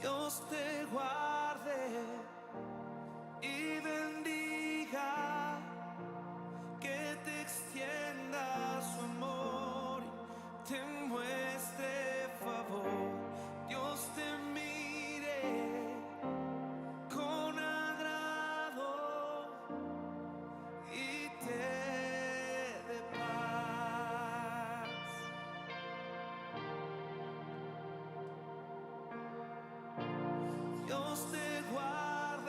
Dios te guarde y bendiga, que te extienda su amor y te muestre favor. Dios te mire con agrado y te dé paz. Dios te guarde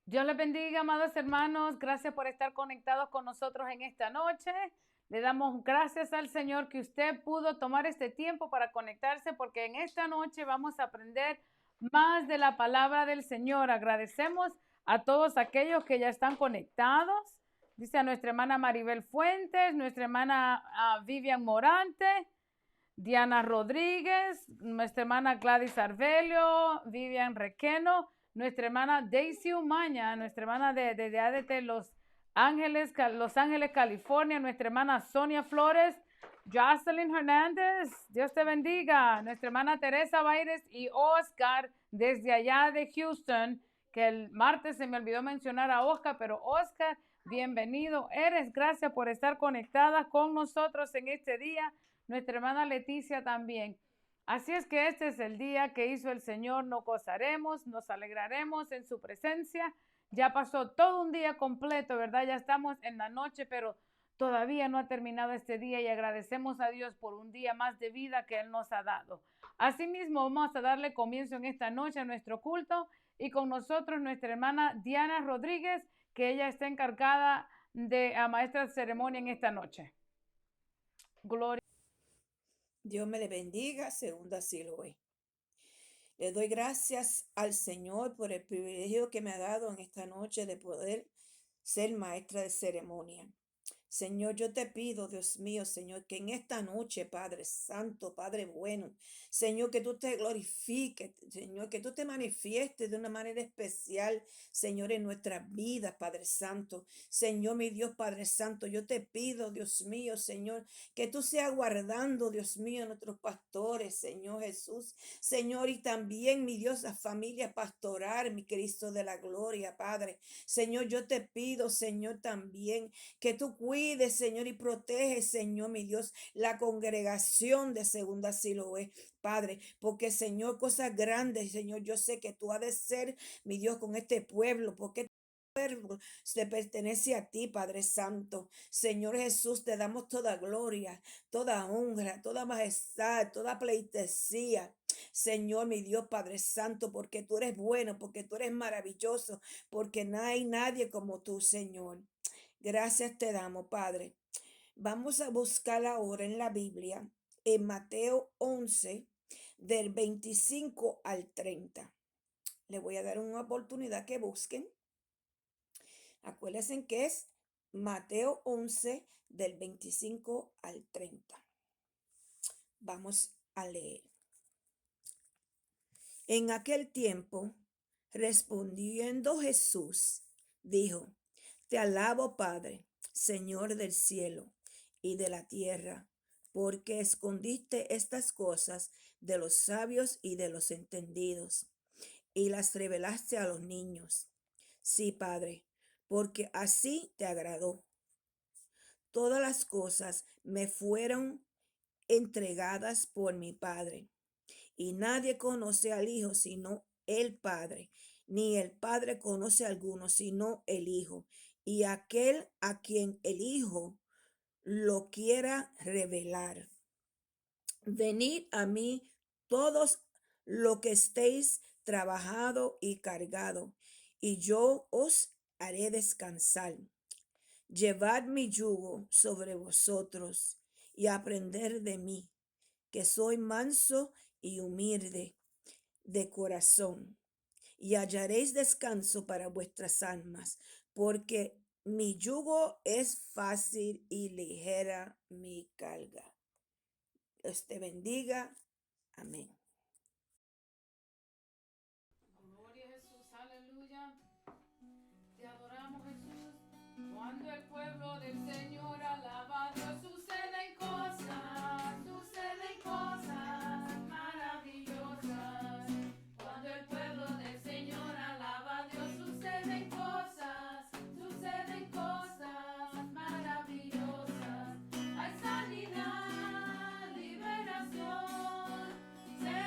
Dios les bendiga, amados hermanos. Gracias por estar conectados con nosotros en esta noche. Le damos gracias al Señor que usted pudo tomar este tiempo para conectarse, porque en esta noche vamos a aprender más de la palabra del Señor. Agradecemos a todos aquellos que ya están conectados. Dice a nuestra hermana Maribel Fuentes, nuestra hermana Vivian Morante, Diana Rodríguez, nuestra hermana Gladys Arvelio, Vivian Requeno, nuestra hermana Daisy Umaña, nuestra hermana de ADT Los Ángeles, California, nuestra hermana Sonia Flores, Jocelyn Hernández, Dios te bendiga, nuestra hermana Teresa Baires y Oscar desde allá de Houston, que el martes se me olvidó mencionar a Oscar, pero Oscar, bienvenido eres, gracias por estar conectada con nosotros en este día, nuestra hermana Leticia también. Así es que este es el día que hizo el Señor, nos gozaremos, nos alegraremos en su presencia. Ya pasó todo un día completo, ¿verdad? Ya estamos en la noche, pero todavía no ha terminado este día y agradecemos a Dios por un día más de vida que Él nos ha dado. Asimismo, vamos a darle comienzo en esta noche a nuestro culto y con nosotros nuestra hermana Diana Rodríguez, que ella está encargada de maestra de ceremonia en esta noche. Gloria. Dios me le bendiga, según así lo es. Le doy gracias al Señor por el privilegio que me ha dado en esta noche de poder ser maestra de ceremonia. Señor, yo te pido, Dios mío, Señor, que en esta noche, Padre Santo, Padre bueno, Señor, que tú te glorifiques, Señor, que tú te manifiestes de una manera especial, Señor, en nuestras vidas, Padre Santo. Señor, mi Dios, Padre Santo, yo te pido, Dios mío, Señor, que tú seas guardando, Dios mío, nuestros pastores, Señor Jesús. Señor, y también, mi Dios, la familia pastoral, mi Cristo de la gloria, Padre. Señor, yo te pido, Señor, también que tú cuides, Señor, y protege, Señor, mi Dios, la congregación de Segunda Siloé, Padre, porque, Señor, cosas grandes, Señor, yo sé que tú has de ser, mi Dios, con este pueblo, porque se pertenece a ti, Padre Santo. Señor Jesús, te damos toda gloria, toda honra, toda majestad, toda pleitesía. Señor, mi Dios, Padre Santo, porque tú eres bueno, porque tú eres maravilloso, porque no hay nadie como tú, Señor. Gracias te damos, Padre. Vamos a buscar ahora en la Biblia, en Mateo 11, del 25 al 30. Le voy a dar una oportunidad que busquen. Acuérdense que es Mateo 11, del 25 al 30. Vamos a leer. En aquel tiempo, respondiendo Jesús, dijo: Te alabo, Padre, Señor del cielo y de la tierra, porque escondiste estas cosas de los sabios y de los entendidos, y las revelaste a los niños. Sí, Padre, porque así te agradó. Todas las cosas me fueron entregadas por mi Padre, y nadie conoce al Hijo sino el Padre, ni el Padre conoce a alguno sino el Hijo, y aquel a quien el Hijo lo quiera revelar. Venid a mí todos los que estéis trabajado y cargado, y yo os haré descansar. Llevad mi yugo sobre vosotros y aprender de mí, que soy manso y humilde de corazón, y hallaréis descanso para vuestras almas, porque mi yugo es fácil y ligera mi carga. Dios te bendiga. Amén. Gloria a Jesús, aleluya. Te adoramos, Jesús. Cuando el pueblo del Señor alaba a Dios, suceden cosas maravillosas. Cuando el pueblo del Señor alaba a Dios, suceden cosas maravillosas. Hay sanidad, liberación, se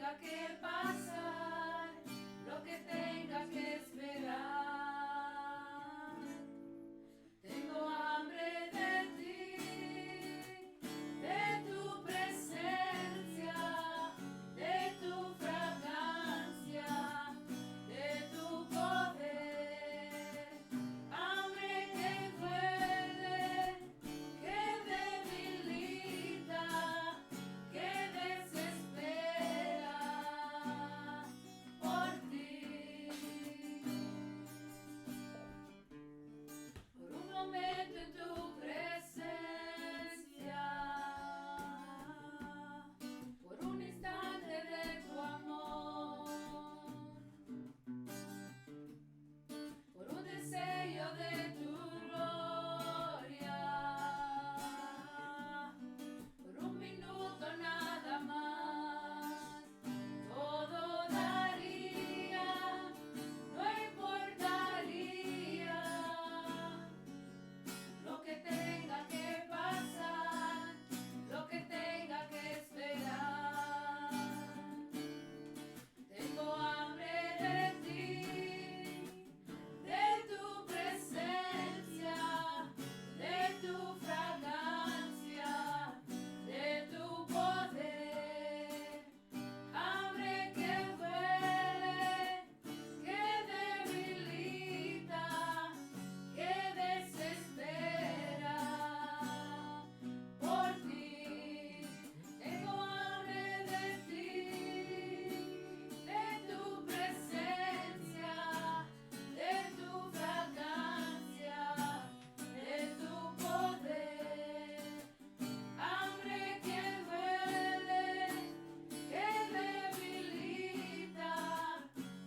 tenga que pasar, lo que tenga que esperar. Tengo hambre de ti, de tu presencia, de tu fragancia, de tu poder. Hambre que duele, que debilita, que desespera por ti. Por un momento en tu presencia, por un instante de tu amor, por un deseo de tu gloria, por un minuto nada más, todo daría, no importaría lo que tenga que pasar, lo que tenga que esperar. Tengo hambre de ti, de tu presencia, de tu fragancia, de tu poder. Hambre que duele, que debilita, que desespera por ti. Tengo hambre de ti, de tu presencia, de tu fragancia, de tu poder. Hambre que duele, que debilita,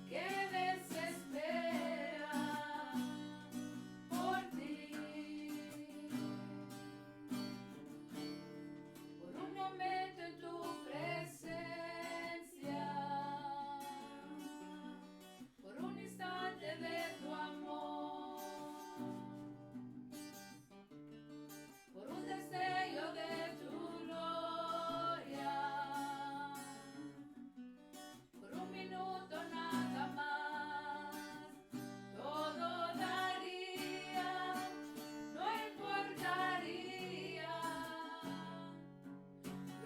que desespera por ti. Por un momento en tu presencia, por un instante de tu amor, por un destello de tu gloria, por un minuto nada más, todo daría, no importaría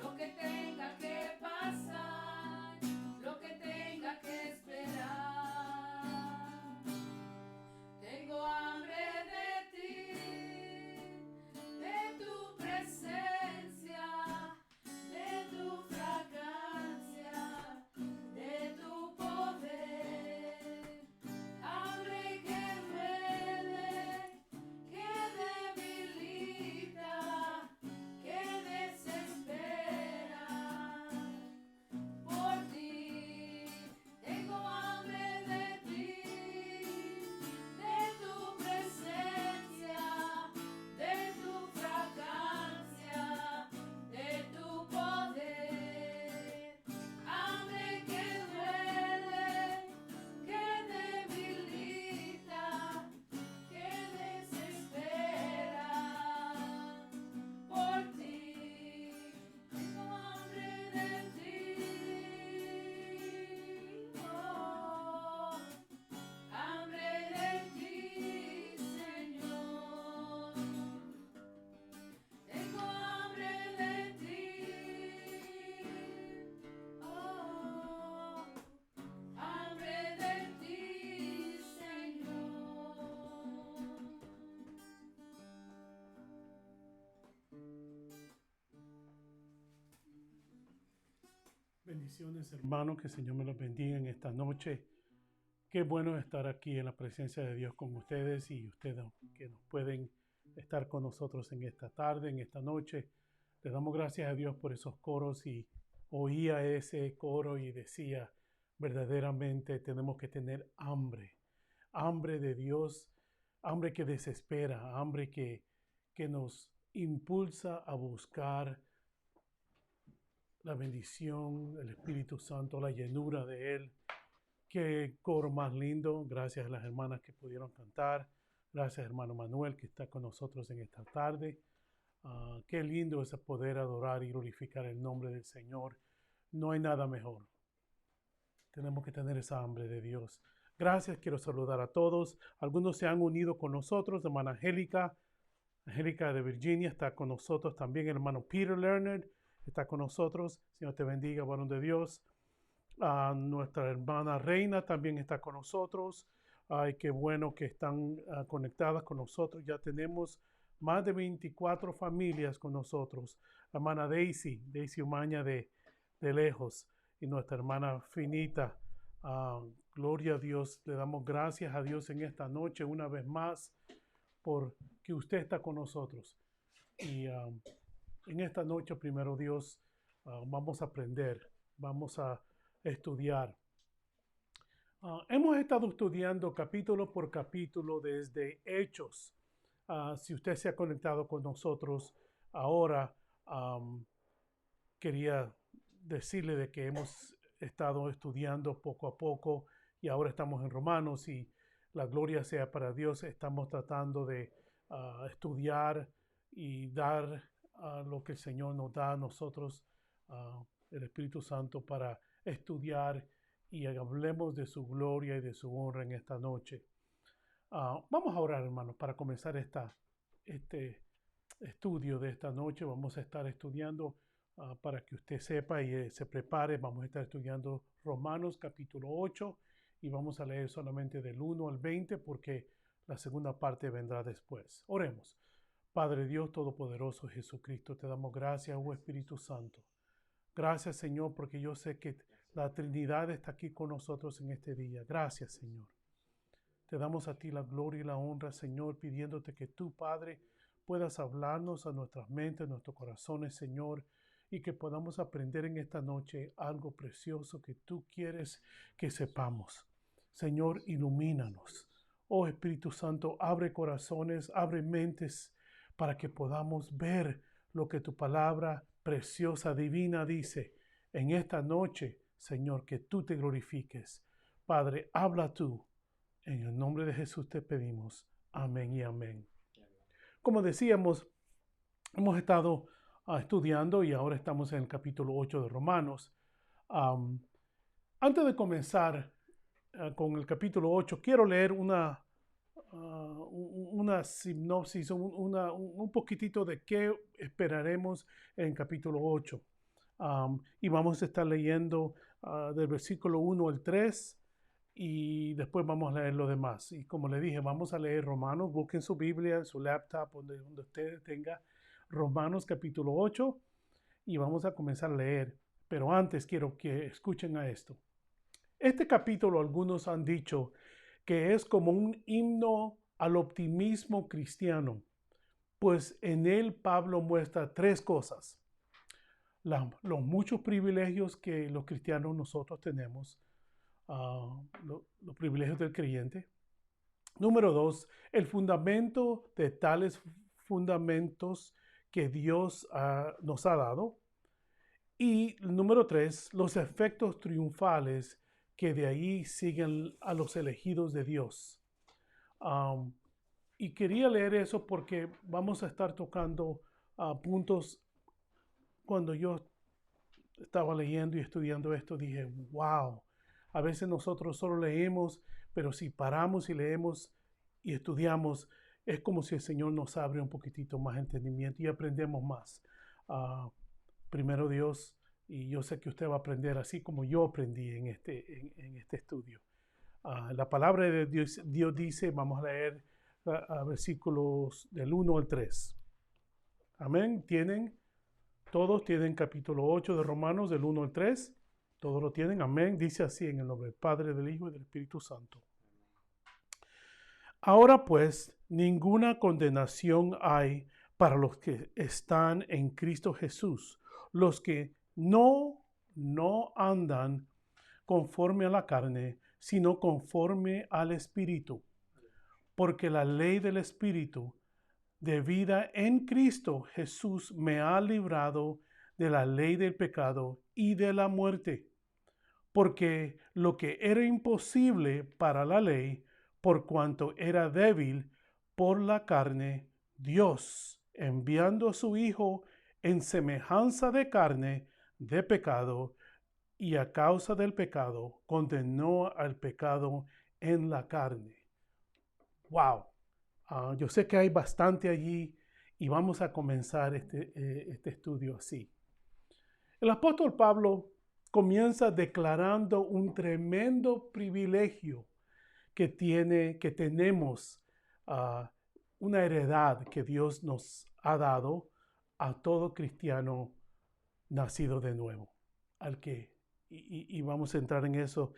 lo que tenga que pasar, lo que tenga que esperar. Tengo hambre de ti, de tu presencia, de tu fragancia, de tu poder. Hambre que duele, que debilita, que desespera por ti. Tengo hambre de ti, de tu presencia, de tu fragancia, de tu poder. Hambre que duele, que debilita, que desespera por ti. Tengo hambre de ti, oh, hambre de ti, Señor. Tengo hambre de ti, oh, hambre de ti, Señor. Bendiciones, hermanos, que el Señor me los bendiga en esta noche. Qué bueno estar aquí en la presencia de Dios con ustedes y ustedes que nos pueden estar con nosotros en esta tarde, en esta noche. Le damos gracias a Dios por esos coros y oía ese coro y decía, verdaderamente tenemos que tener hambre, hambre de Dios, hambre que desespera, hambre que nos impulsa a buscar la bendición, el Espíritu Santo, la llenura de Él. Qué coro más lindo. Gracias a las hermanas que pudieron cantar. Gracias, hermano Manuel, que está con nosotros en esta tarde. Qué lindo es poder adorar y glorificar el nombre del Señor. No hay nada mejor. Tenemos que tener esa hambre de Dios. Gracias, quiero saludar a todos. Algunos se han unido con nosotros. Hermana Angélica de Virginia está con nosotros también. Hermano Peter Lerner está con nosotros. Señor te bendiga, varón de Dios. Nuestra hermana Reina también está con nosotros. Ay, qué bueno que están conectadas con nosotros. Ya tenemos más de 24 familias con nosotros. La hermana Daisy Umaña de lejos, y nuestra hermana Finita. Gloria a Dios. Le damos gracias a Dios en esta noche una vez más por que usted está con nosotros. Y en esta noche, primero Dios, vamos a aprender, vamos a estudiar. Hemos estado estudiando capítulo por capítulo desde Hechos. Si usted se ha conectado con nosotros ahora, quería decirle de que hemos estado estudiando poco a poco y ahora estamos en Romanos, y la gloria sea para Dios. Estamos tratando de estudiar y dar lo que el Señor nos da a nosotros, el Espíritu Santo, para estudiar, y hablemos de su gloria y de su honra en esta noche. Vamos a orar, hermanos, para comenzar este estudio de esta noche. Vamos a estar estudiando, para que usted sepa y se prepare, vamos a estar estudiando Romanos capítulo 8, y vamos a leer solamente del 1 al 20 porque la segunda parte vendrá después. Oremos. Padre Dios Todopoderoso, Jesucristo, te damos gracias, oh Espíritu Santo. Gracias, Señor, porque yo sé que la Trinidad está aquí con nosotros en este día. Gracias, Señor. Te damos a ti la gloria y la honra, Señor, pidiéndote que tú, Padre, puedas hablarnos a nuestras mentes, a nuestros corazones, Señor, y que podamos aprender en esta noche algo precioso que tú quieres que sepamos. Señor, ilumínanos. Oh Espíritu Santo, abre corazones, abre mentes, para que podamos ver lo que tu palabra preciosa, divina dice. En esta noche, Señor, que tú te glorifiques. Padre, habla tú. En el nombre de Jesús te pedimos. Amén y amén. Como decíamos, hemos estado estudiando y ahora estamos en el capítulo 8 de Romanos. Antes de comenzar con el capítulo 8, quiero leer una sinopsis, un poquitito de qué esperaremos en el capítulo 8. Y vamos a estar leyendo del versículo 1 al 3, y después vamos a leer lo demás. Y como le dije, vamos a leer Romanos. Busquen su Biblia, en su laptop, donde usted tenga Romanos capítulo 8, y vamos a comenzar a leer. Pero antes quiero que escuchen a esto. Este capítulo, algunos han dicho que es como un himno al optimismo cristiano, pues en él Pablo muestra tres cosas: los muchos privilegios que los cristianos nosotros tenemos, los privilegios del creyente. Número 2, el fundamento de tales fundamentos que Dios nos ha dado. Y número 3, los efectos triunfales que de ahí siguen a los elegidos de Dios. Y quería leer eso porque vamos a estar tocando puntos. Cuando yo estaba leyendo y estudiando esto, dije, wow, a veces nosotros solo leemos, pero si paramos y leemos y estudiamos, es como si el Señor nos abre un poquitito más entendimiento y aprendemos más. Primero Dios, y yo sé que usted va a aprender así como yo aprendí en este estudio. La palabra de Dios dice, vamos a leer versículos del 1 al 3. Amén. Todos tienen capítulo 8 de Romanos, del 1 al 3. Todos lo tienen. Amén. Dice así, en el nombre del Padre, del Hijo y del Espíritu Santo. Ahora pues, ninguna condenación hay para los que están en Cristo Jesús, los que no andan conforme a la carne, sino conforme al Espíritu. Porque la ley del Espíritu de vida en Cristo Jesús me ha librado de la ley del pecado y de la muerte. Porque lo que era imposible para la ley, por cuanto era débil por la carne, Dios, enviando a su Hijo en semejanza de carne, de pecado, y a causa del pecado condenó al pecado en la carne. Wow. Yo sé que hay bastante allí y vamos a comenzar este estudio así. El apóstol Pablo comienza declarando un tremendo privilegio que tenemos, una heredad que Dios nos ha dado a todo cristiano nacido de nuevo, y vamos a entrar en eso,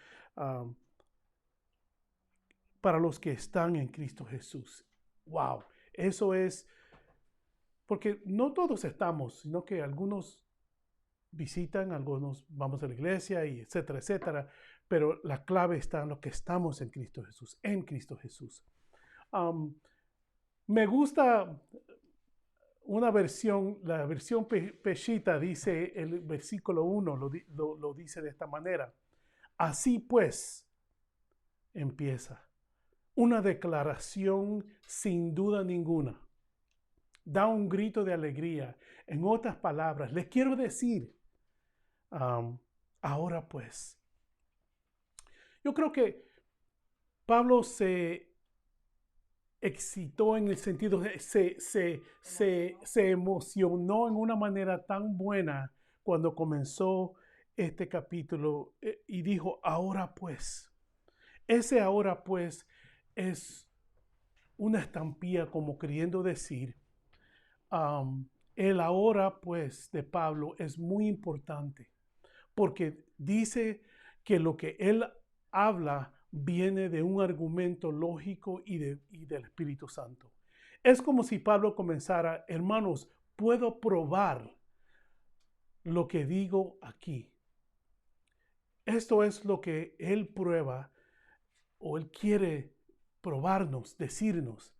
para los que están en Cristo Jesús. Wow, eso es, porque no todos estamos, sino que algunos visitan, algunos vamos a la iglesia, y etcétera, etcétera, pero la clave está en lo que estamos en Cristo Jesús, en Cristo Jesús. Me gusta una versión, la versión Peshitta dice, el versículo 1 lo dice de esta manera. Así pues, empieza una declaración sin duda ninguna. Da un grito de alegría. En otras palabras, les quiero decir, ahora pues. Yo creo que Pablo se excitó en el sentido de se emocionó en una manera tan buena cuando comenzó este capítulo, y dijo, ahora pues. Ese ahora pues es una estampilla como queriendo decir, el ahora pues de Pablo es muy importante porque dice que lo que él habla viene de un argumento lógico y del Espíritu Santo. Es como si Pablo comenzara, hermanos, puedo probar lo que digo aquí. Esto es lo que él prueba, o él quiere probarnos, decirnos.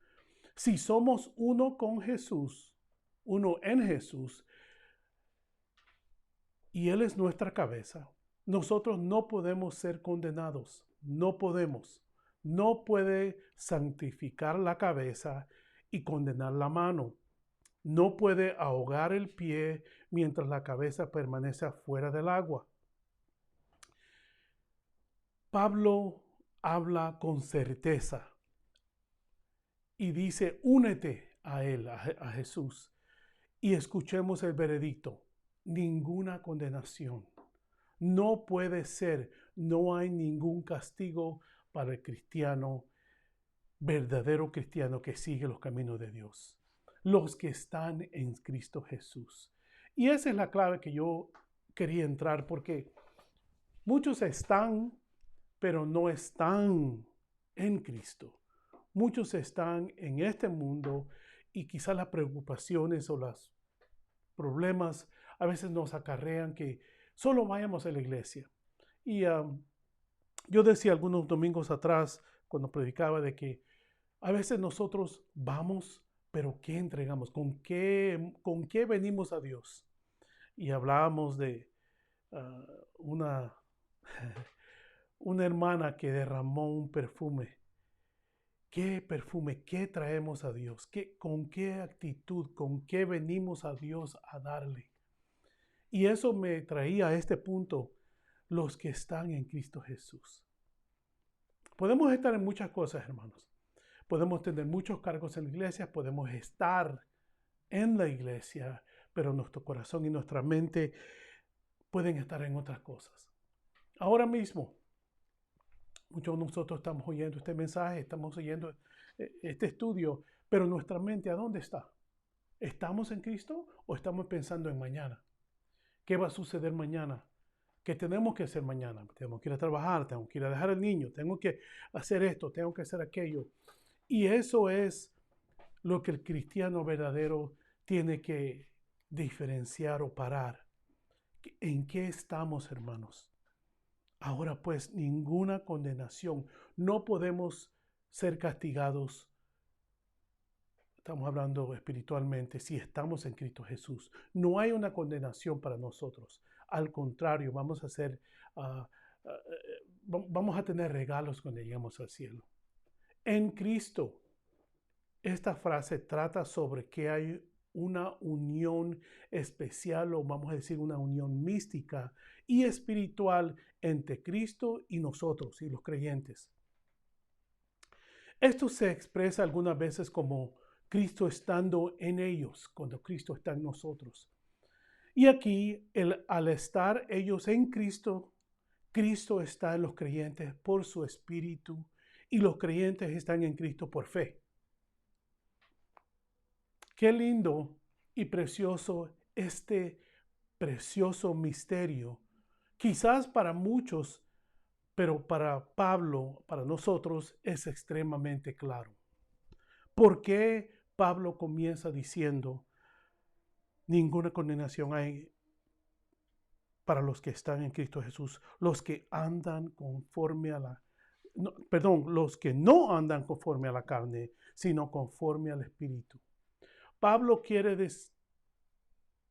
Si somos uno con Jesús, uno en Jesús, y Él es nuestra cabeza, nosotros no podemos ser condenados. No podemos. No puede santificar la cabeza y condenar la mano. No puede ahogar el pie mientras la cabeza permanece afuera del agua. Pablo habla con certeza y dice, únete a Él, a Jesús, y escuchemos el veredicto. Ninguna condenación. No puede ser, no hay ningún castigo para el cristiano, verdadero cristiano que sigue los caminos de Dios. Los que están en Cristo Jesús. Y esa es la clave que yo quería entrar, porque muchos están, pero no están en Cristo. Muchos están en este mundo y quizás las preocupaciones o los problemas a veces nos acarrean que solo vayamos a la iglesia. Y yo decía algunos domingos atrás, cuando predicaba, de que a veces nosotros vamos, pero ¿qué entregamos? ¿Con qué venimos a Dios? Y hablábamos de una hermana que derramó un perfume. ¿Qué perfume? ¿Qué traemos a Dios? ¿Con qué actitud? ¿Con qué venimos a Dios a darle? Y eso me traía a este punto, los que están en Cristo Jesús. Podemos estar en muchas cosas, hermanos. Podemos tener muchos cargos en la iglesia, podemos estar en la iglesia, pero nuestro corazón y nuestra mente pueden estar en otras cosas. Ahora mismo, muchos de nosotros estamos oyendo este mensaje, estamos oyendo este estudio, pero nuestra mente, ¿a dónde está? ¿Estamos en Cristo o estamos pensando en mañana? ¿Qué va a suceder mañana? ¿Qué tenemos que hacer mañana? Tenemos que ir a trabajar, tengo que ir a dejar al niño, tengo que hacer esto, tengo que hacer aquello. Y eso es lo que el cristiano verdadero tiene que diferenciar o parar. ¿En qué estamos, hermanos? Ahora pues, ninguna condenación. No podemos ser castigados. Estamos hablando espiritualmente, si estamos en Cristo Jesús. No hay una condenación para nosotros. Al contrario, vamos a tener regalos cuando lleguemos al cielo. En Cristo, esta frase trata sobre que hay una unión especial, o vamos a decir una unión mística y espiritual entre Cristo y nosotros y los creyentes. Esto se expresa algunas veces como Cristo estando en ellos, cuando Cristo está en nosotros. Y aquí, al estar ellos en Cristo, Cristo está en los creyentes por su espíritu y los creyentes están en Cristo por fe. Qué lindo y precioso este precioso misterio. Quizás para muchos, pero para Pablo, para nosotros, es extremadamente claro. ¿Por qué Pablo comienza diciendo, ninguna condenación hay para los que están en Cristo Jesús, los que andan conforme a la, los que no andan conforme a la carne, sino conforme al Espíritu? Pablo quiere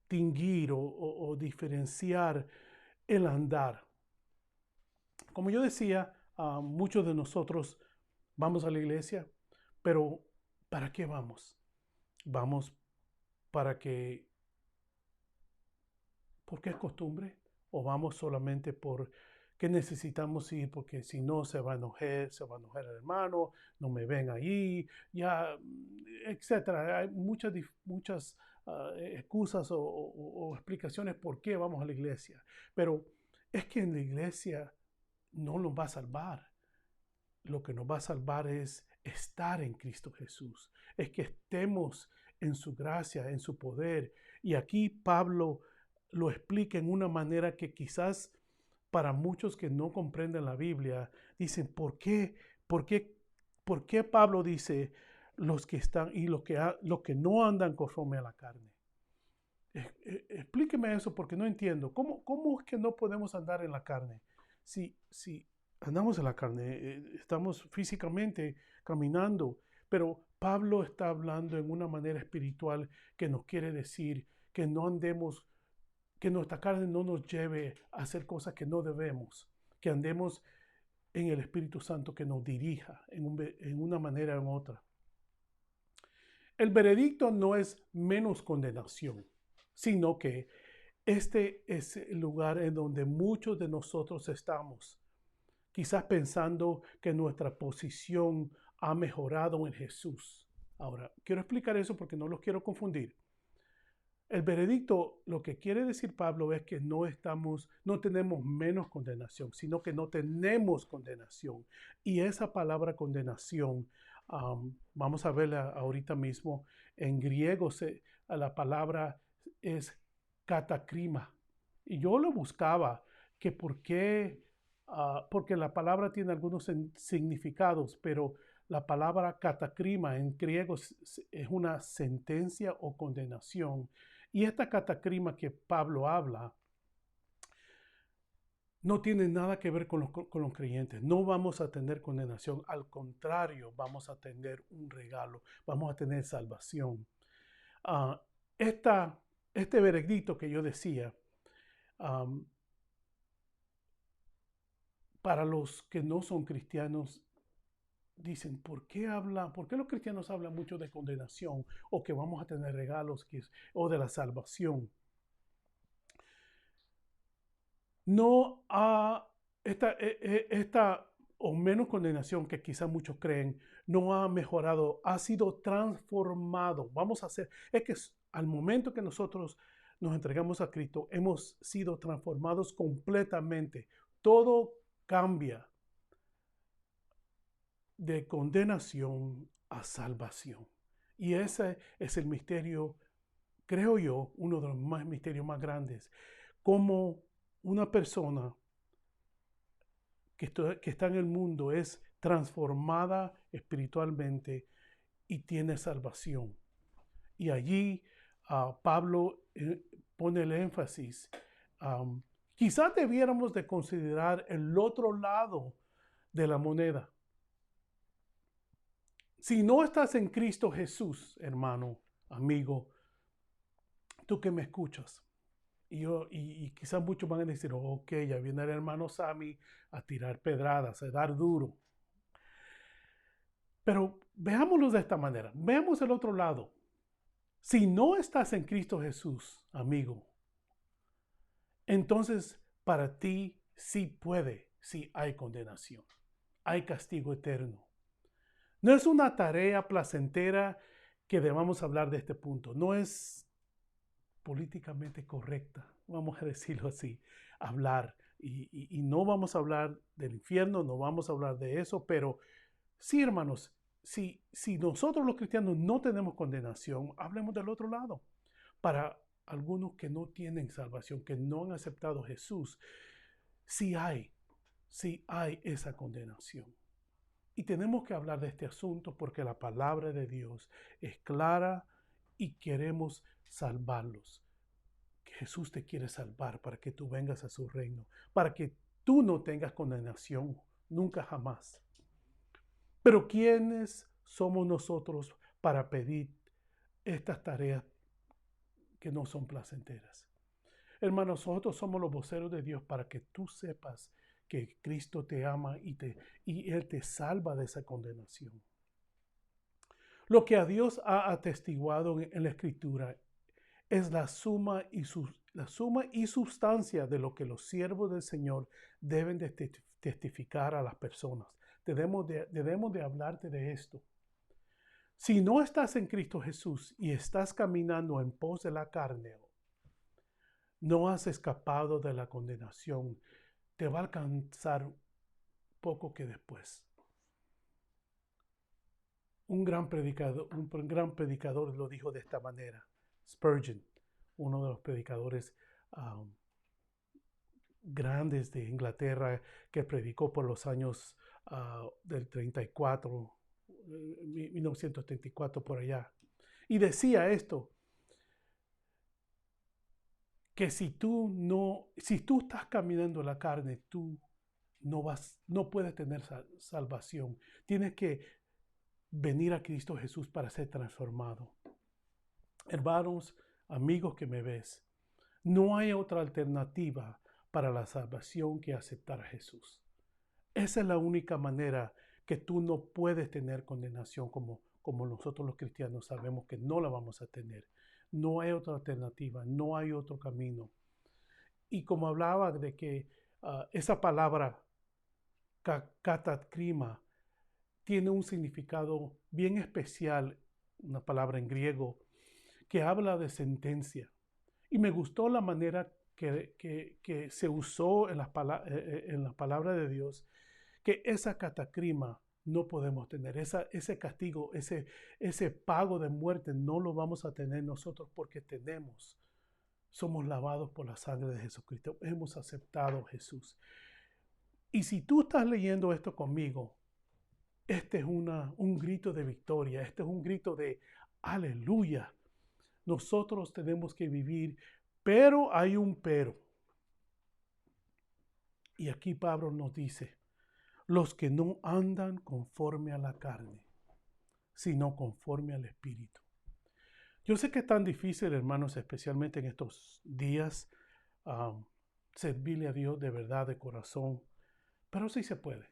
distinguir o diferenciar el andar. Como yo decía, muchos de nosotros vamos a la iglesia, pero ¿para qué vamos? Vamos porque es costumbre, o vamos solamente porque necesitamos ir, porque si no se va a enojar el hermano, no me ven ahí, ya, etcétera. Hay muchas excusas o explicaciones por qué vamos a la iglesia. Pero es que en la iglesia no nos va a salvar. Lo que nos va a salvar es estar en Cristo Jesús. Es que estemos en su gracia, en su poder. Y aquí Pablo lo explica en una manera que quizás para muchos que no comprenden la Biblia dicen, ¿por qué Pablo dice los que están y los que no andan conforme a la carne? Explíqueme eso porque no entiendo. ¿Cómo es que no podemos andar en la carne? Si andamos en la carne, estamos físicamente caminando, pero Pablo está hablando en una manera espiritual que nos quiere decir que no andemos, que nuestra carne no nos lleve a hacer cosas que no debemos, que andemos en el Espíritu Santo que nos dirija en una manera o en otra. El veredicto no es menos condenación, sino que este es el lugar en donde muchos de nosotros estamos, quizás pensando que nuestra posición ha mejorado en Jesús. Ahora, quiero explicar eso porque no los quiero confundir. El veredicto, lo que quiere decir Pablo es que no tenemos menos condenación, sino que no tenemos condenación. Y esa palabra condenación, vamos a verla ahorita mismo. En griego la palabra es katakrima. Y yo lo buscaba, que porque la palabra tiene algunos significados, pero la palabra katakrima en griego es una sentencia o condenación. Y esta katakrima que Pablo habla no tiene nada que ver con los creyentes. No vamos a tener condenación. Al contrario, vamos a tener un regalo. Vamos a tener salvación. Este veredicto que yo decía, para los que no son cristianos, dicen, ¿por qué los cristianos hablan mucho de condenación o que vamos a tener regalos o de la salvación? No esta o menos condenación que quizás muchos creen, no ha mejorado, ha sido transformado. Es que al momento que nosotros nos entregamos a Cristo, hemos sido transformados completamente. Todo cambia de condenación a salvación. Y ese es el misterio, creo yo, uno de los misterios más grandes. Como una persona que está en el mundo es transformada espiritualmente y tiene salvación. Y allí Pablo pone el énfasis. Quizás debiéramos de considerar el otro lado de la moneda. Si no estás en Cristo Jesús, hermano, amigo, tú que me escuchas, y quizás muchos van a decir, ok, ya viene el hermano Sammy a tirar pedradas, a dar duro. Pero veámoslo de esta manera, veamos el otro lado. Si no estás en Cristo Jesús, amigo, entonces para ti sí hay condenación, hay castigo eterno. No es una tarea placentera que debamos hablar de este punto, no es políticamente correcta, vamos a decirlo así, hablar. Y no vamos a hablar del infierno, no vamos a hablar de eso, pero sí, hermanos, si nosotros los cristianos no tenemos condenación, hablemos del otro lado. Para algunos que no tienen salvación, que no han aceptado a Jesús, sí hay esa condenación. Y tenemos que hablar de este asunto porque la palabra de Dios es clara y queremos salvarlos. Jesús te quiere salvar para que tú vengas a su reino, para que tú no tengas condenación, nunca jamás. Pero ¿quiénes somos nosotros para pedir estas tareas que no son placenteras? Hermanos, nosotros somos los voceros de Dios para que tú sepas que Cristo te ama y Él te salva de esa condenación. Lo que a Dios ha atestiguado en la Escritura es la suma y sustancia de lo que los siervos del Señor deben de testificar a las personas. Debemos de hablarte de esto. Si no estás en Cristo Jesús y estás caminando en pos de la carne, no has escapado de la condenación. Te va a alcanzar poco que después. Un gran predicador lo dijo de esta manera. Spurgeon, uno de los predicadores grandes de Inglaterra que predicó por los años del 34, 1934 por allá. Y decía esto, que si tú estás caminando en la carne, tú no puedes tener salvación. Tienes que venir a Cristo Jesús para ser transformado. Hermanos, amigos que me ves, no hay otra alternativa para la salvación que aceptar a Jesús. Esa es la única manera que tú no puedes tener condenación como nosotros los cristianos sabemos que no la vamos a tener. No hay otra alternativa, no hay otro camino. Y como hablaba de que esa palabra katakrima tiene un significado bien especial, una palabra en griego, que habla de sentencia. Y me gustó la manera que se usó en la palabra de Dios, que esa katakrima no podemos tener, ese castigo, ese pago de muerte no lo vamos a tener nosotros porque somos lavados por la sangre de Jesucristo, hemos aceptado a Jesús. Y si tú estás leyendo esto conmigo, este es un grito de victoria, este es un grito de aleluya. Nosotros tenemos que vivir, pero hay un pero. Y aquí Pablo nos dice, los que no andan conforme a la carne, sino conforme al Espíritu. Yo sé que es tan difícil, hermanos, especialmente en estos días, servirle a Dios de verdad, de corazón, pero sí se puede.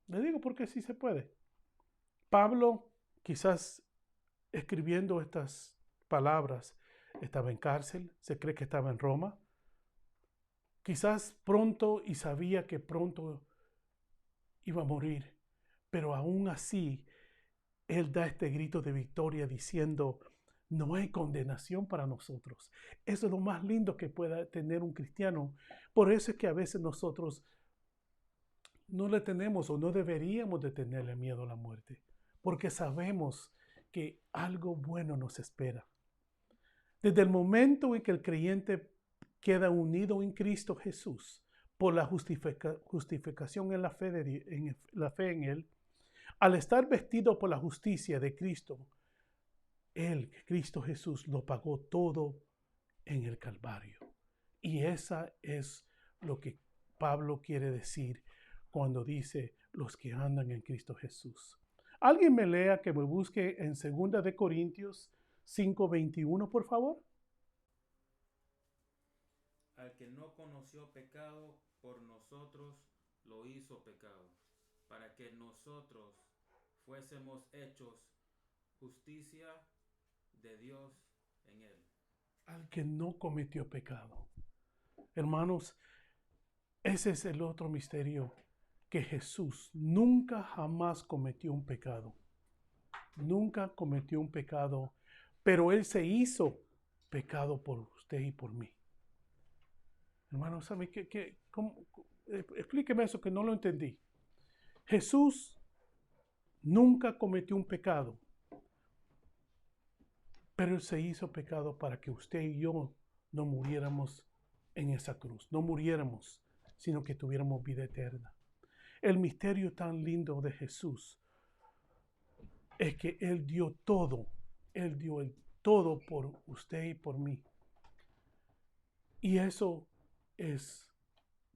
Le digo porque sí se puede. Pablo, quizás escribiendo estas palabras, estaba en cárcel, se cree que estaba en Roma. Quizás pronto y sabía que pronto iba a morir, pero aún así él da este grito de victoria diciendo, no hay condenación para nosotros. Eso es lo más lindo que pueda tener un cristiano. Por eso es que a veces nosotros no le tenemos o no deberíamos de tenerle miedo a la muerte, porque sabemos que algo bueno nos espera. Desde el momento en que el creyente queda unido en Cristo Jesús por la justificación en la fe en Él, al estar vestido por la justicia de Cristo, Cristo Jesús, lo pagó todo en el Calvario. Y esa es lo que Pablo quiere decir cuando dice los que andan en Cristo Jesús. Alguien me lea, que me busque en 2 de Corintios 5:21, por favor. Al que no conoció pecado, por nosotros lo hizo pecado, para que nosotros fuésemos hechos justicia de Dios en él. Al que no cometió pecado. Hermanos, ese es el otro misterio, que Jesús nunca jamás cometió un pecado. Nunca cometió un pecado, pero Él se hizo pecado por usted y por mí. Hermanos, ¿sabe qué? Explíqueme eso, que no lo entendí. Jesús nunca cometió un pecado, pero Él se hizo pecado para que usted y yo no muriéramos en esa cruz, no muriéramos, sino que tuviéramos vida eterna. El misterio tan lindo de Jesús es que Él dio todo, Él dio el todo por usted y por mí. Y eso es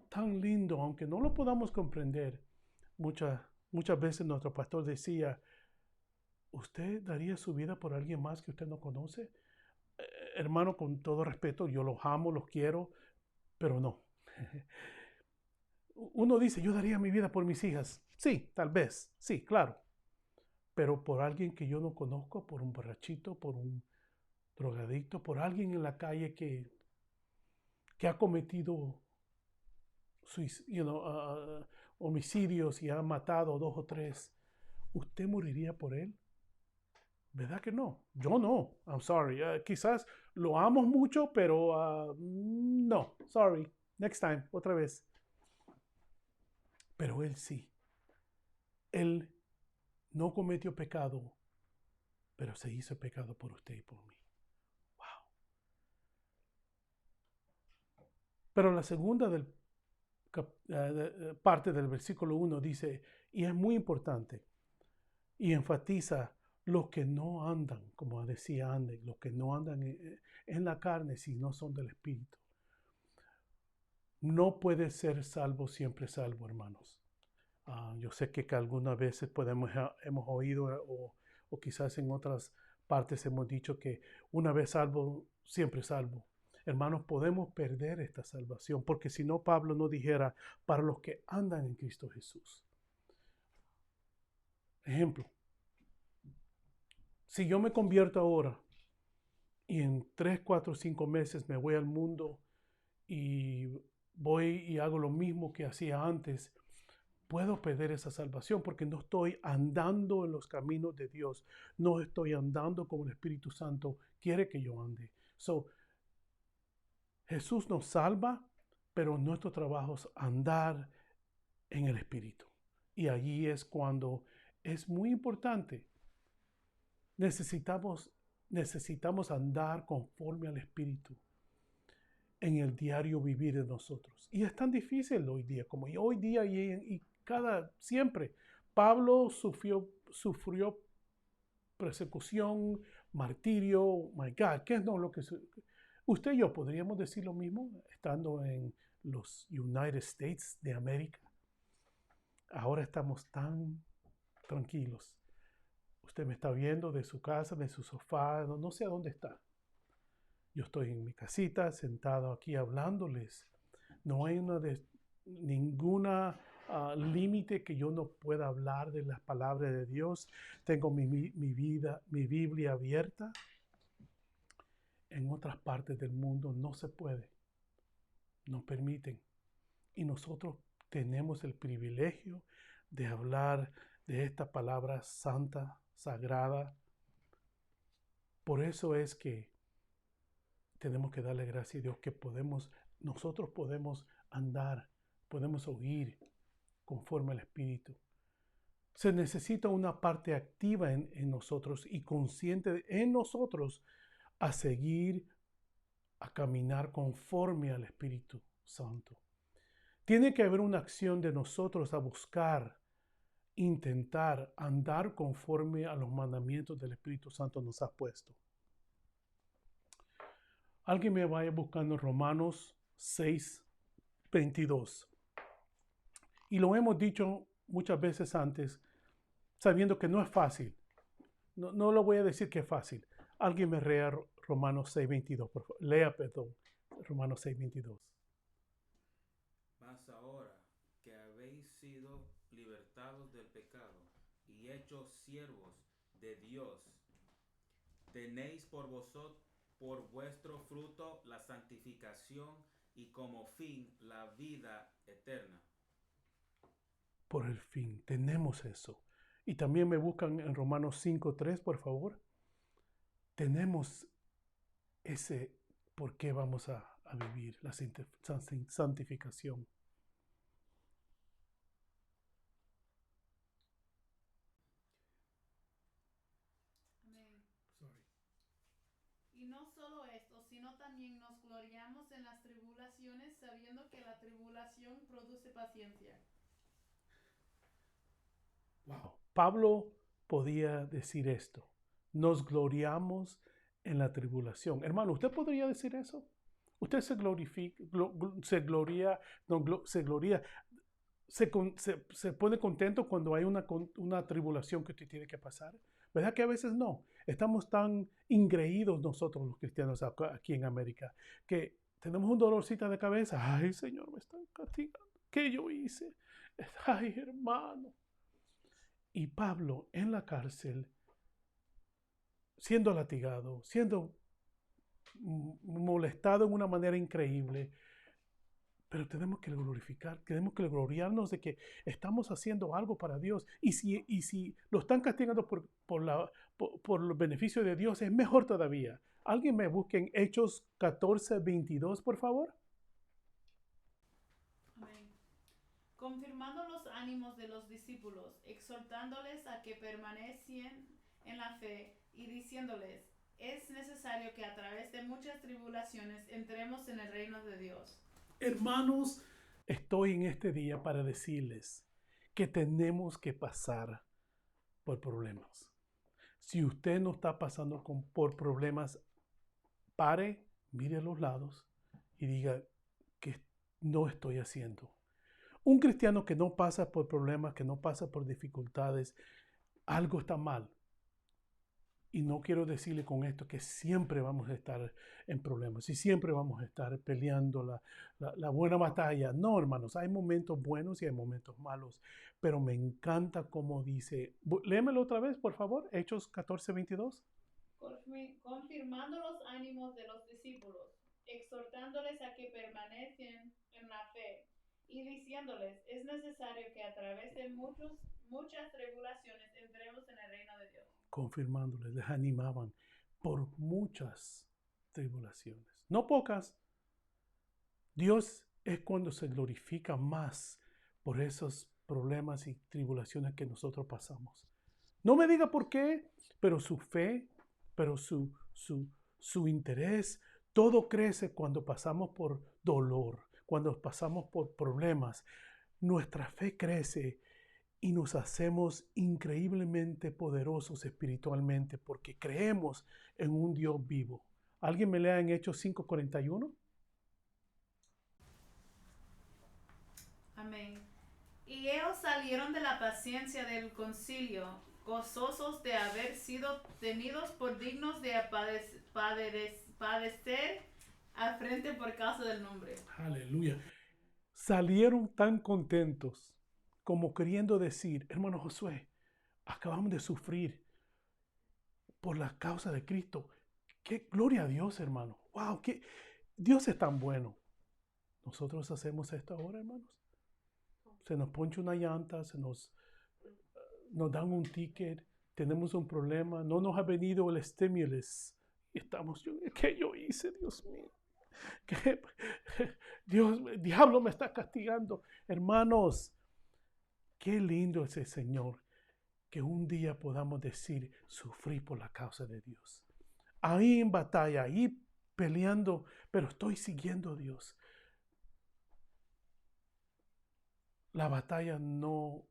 tan lindo, aunque no lo podamos comprender. Muchas veces nuestro pastor decía, ¿usted daría su vida por alguien más que usted no conoce? Hermano, con todo respeto, yo los amo, los quiero, pero no. Uno dice, yo daría mi vida por mis hijas. Sí, tal vez, sí, claro. Pero por alguien que yo no conozco, por un borrachito, por un drogadicto, por alguien en la calle que ha cometido homicidios y ha matado 2 o 3, ¿usted moriría por él? ¿Verdad que no? Yo no. I'm sorry. Quizás lo amo mucho, pero no. Sorry. Next time. Otra vez. Pero él sí. Él no cometió pecado, pero se hizo pecado por usted y por mí. Wow. Pero la segunda parte del versículo 1 dice, y es muy importante, y enfatiza los que no andan, como decía Andy, los que no andan en la carne, si no son del Espíritu. No puede ser salvo siempre salvo, hermanos. Yo sé que algunas veces hemos oído o quizás en otras partes hemos dicho que una vez salvo, siempre salvo. Hermanos, podemos perder esta salvación, porque si no, Pablo no dijera, para los que andan en Cristo Jesús. Ejemplo, si yo me convierto ahora y en 3, 4, 5 meses me voy al mundo y voy y hago lo mismo que hacía antes, puedo perder esa salvación porque no estoy andando en los caminos de Dios, no estoy andando como el Espíritu Santo quiere que yo ande. Jesús nos salva, pero nuestro trabajo es andar en el Espíritu. Y allí es cuando es muy importante. Necesitamos andar conforme al Espíritu en el diario vivir de nosotros. Y es tan difícil hoy día, como hoy día y siempre. Pablo sufrió persecución, martirio, my God, ¿qué es lo que usted y yo podríamos decir lo mismo estando en los United States de América? Ahora estamos tan tranquilos. Usted me está viendo de su casa, de su sofá, no sé a dónde está. Yo estoy en mi casita, sentado aquí hablándoles. No hay ninguna límite que yo no pueda hablar de las palabras de Dios. Tengo mi Biblia abierta. En otras partes del mundo no se puede. No permiten. Y nosotros tenemos el privilegio de hablar de esta palabra santa, sagrada. Por eso es que tenemos que darle gracias a Dios que nosotros podemos andar, podemos oír conforme al Espíritu. Se necesita una parte activa en nosotros y consciente en nosotros a seguir, a caminar conforme al Espíritu Santo. Tiene que haber una acción de nosotros a buscar, intentar andar conforme a los mandamientos del Espíritu Santo nos ha puesto. Alguien me vaya buscando Romanos 6, 22. Y lo hemos dicho muchas veces antes, sabiendo que no es fácil. No lo voy a decir que es fácil. Alguien me lea Romanos 6, 22, por favor. Lea, perdón, Romanos 6, 22. Mas ahora que habéis sido libertados del pecado y hechos siervos de Dios, tenéis por vuestro fruto la santificación y como fin la vida eterna. Por el fin, tenemos eso. Y también me buscan en Romanos 5:3, por favor. Tenemos ese por qué vamos a vivir la santificación. Amén. Y no solo esto, sino también nos gloriamos en las tribulaciones, sabiendo que la tribulación produce paciencia. Wow. Pablo podía decir esto. Nos gloriamos en la tribulación. Hermano, ¿usted podría decir eso? Usted se glorifica, se pone contento cuando hay una tribulación que usted tiene que pasar. ¿Verdad que a veces no? Estamos tan ingreídos nosotros los cristianos aquí en América que tenemos un dolorcito de cabeza. Ay, Señor, me están castigando. ¿Qué yo hice? Ay, hermano. Y Pablo en la cárcel, siendo latigado, siendo molestado en una manera increíble, pero tenemos que glorificar, tenemos que gloriarnos de que estamos haciendo algo para Dios. Y si lo están castigando por los beneficios de Dios, es mejor todavía. ¿Alguien me busque en Hechos 14:22, por favor? Amén. Confirmando los ánimos de los discípulos, exhortándoles a que permanecieran en la fe y diciéndoles, es necesario que a través de muchas tribulaciones entremos en el reino de Dios. Hermanos, estoy en este día para decirles que tenemos que pasar por problemas. Si usted no está pasando por problemas, pare, mire a los lados y diga que no estoy haciendo. Un cristiano que no pasa por problemas, que no pasa por dificultades, algo está mal. Y no quiero decirle con esto que siempre vamos a estar en problemas y siempre vamos a estar peleando la buena batalla. No, hermanos, hay momentos buenos y hay momentos malos. Pero me encanta cómo dice, léemelo otra vez, por favor, Hechos 14:22. Confirmando los ánimos de los discípulos, exhortándoles a que permanecen en la fe y diciéndoles, es necesario que a través de muchas tribulaciones entremos en el reino de Dios. Confirmándoles, les animaban por muchas tribulaciones, no pocas. Dios es cuando se glorifica más por esos problemas y tribulaciones que nosotros pasamos. No me diga por qué, pero su fe, pero su interés, todo crece cuando pasamos por dolor, cuando pasamos por problemas. Nuestra fe crece y nos hacemos increíblemente poderosos espiritualmente porque creemos en un Dios vivo. ¿Alguien me lea en Hechos 5:41? Amén. Y ellos salieron de la paciencia del concilio, gozosos de haber sido tenidos por dignos de padecer afrenta por causa del nombre. Aleluya. Salieron tan contentos como queriendo decir, hermano Josué, acabamos de sufrir por la causa de Cristo. ¡Qué gloria a Dios, hermano! ¡Wow! ¡Qué Dios es tan bueno! ¿Nosotros hacemos esto ahora, hermanos? Se nos poncha una llanta, nos dan un ticket, tenemos un problema, no nos ha venido el stimulus. Y estamos, ¿qué yo hice, Dios mío? ¿Qué? El diablo me está castigando. Hermanos, qué lindo es el Señor que un día podamos decir, sufrí por la causa de Dios. Ahí en batalla, ahí peleando, pero estoy siguiendo a Dios. La batalla no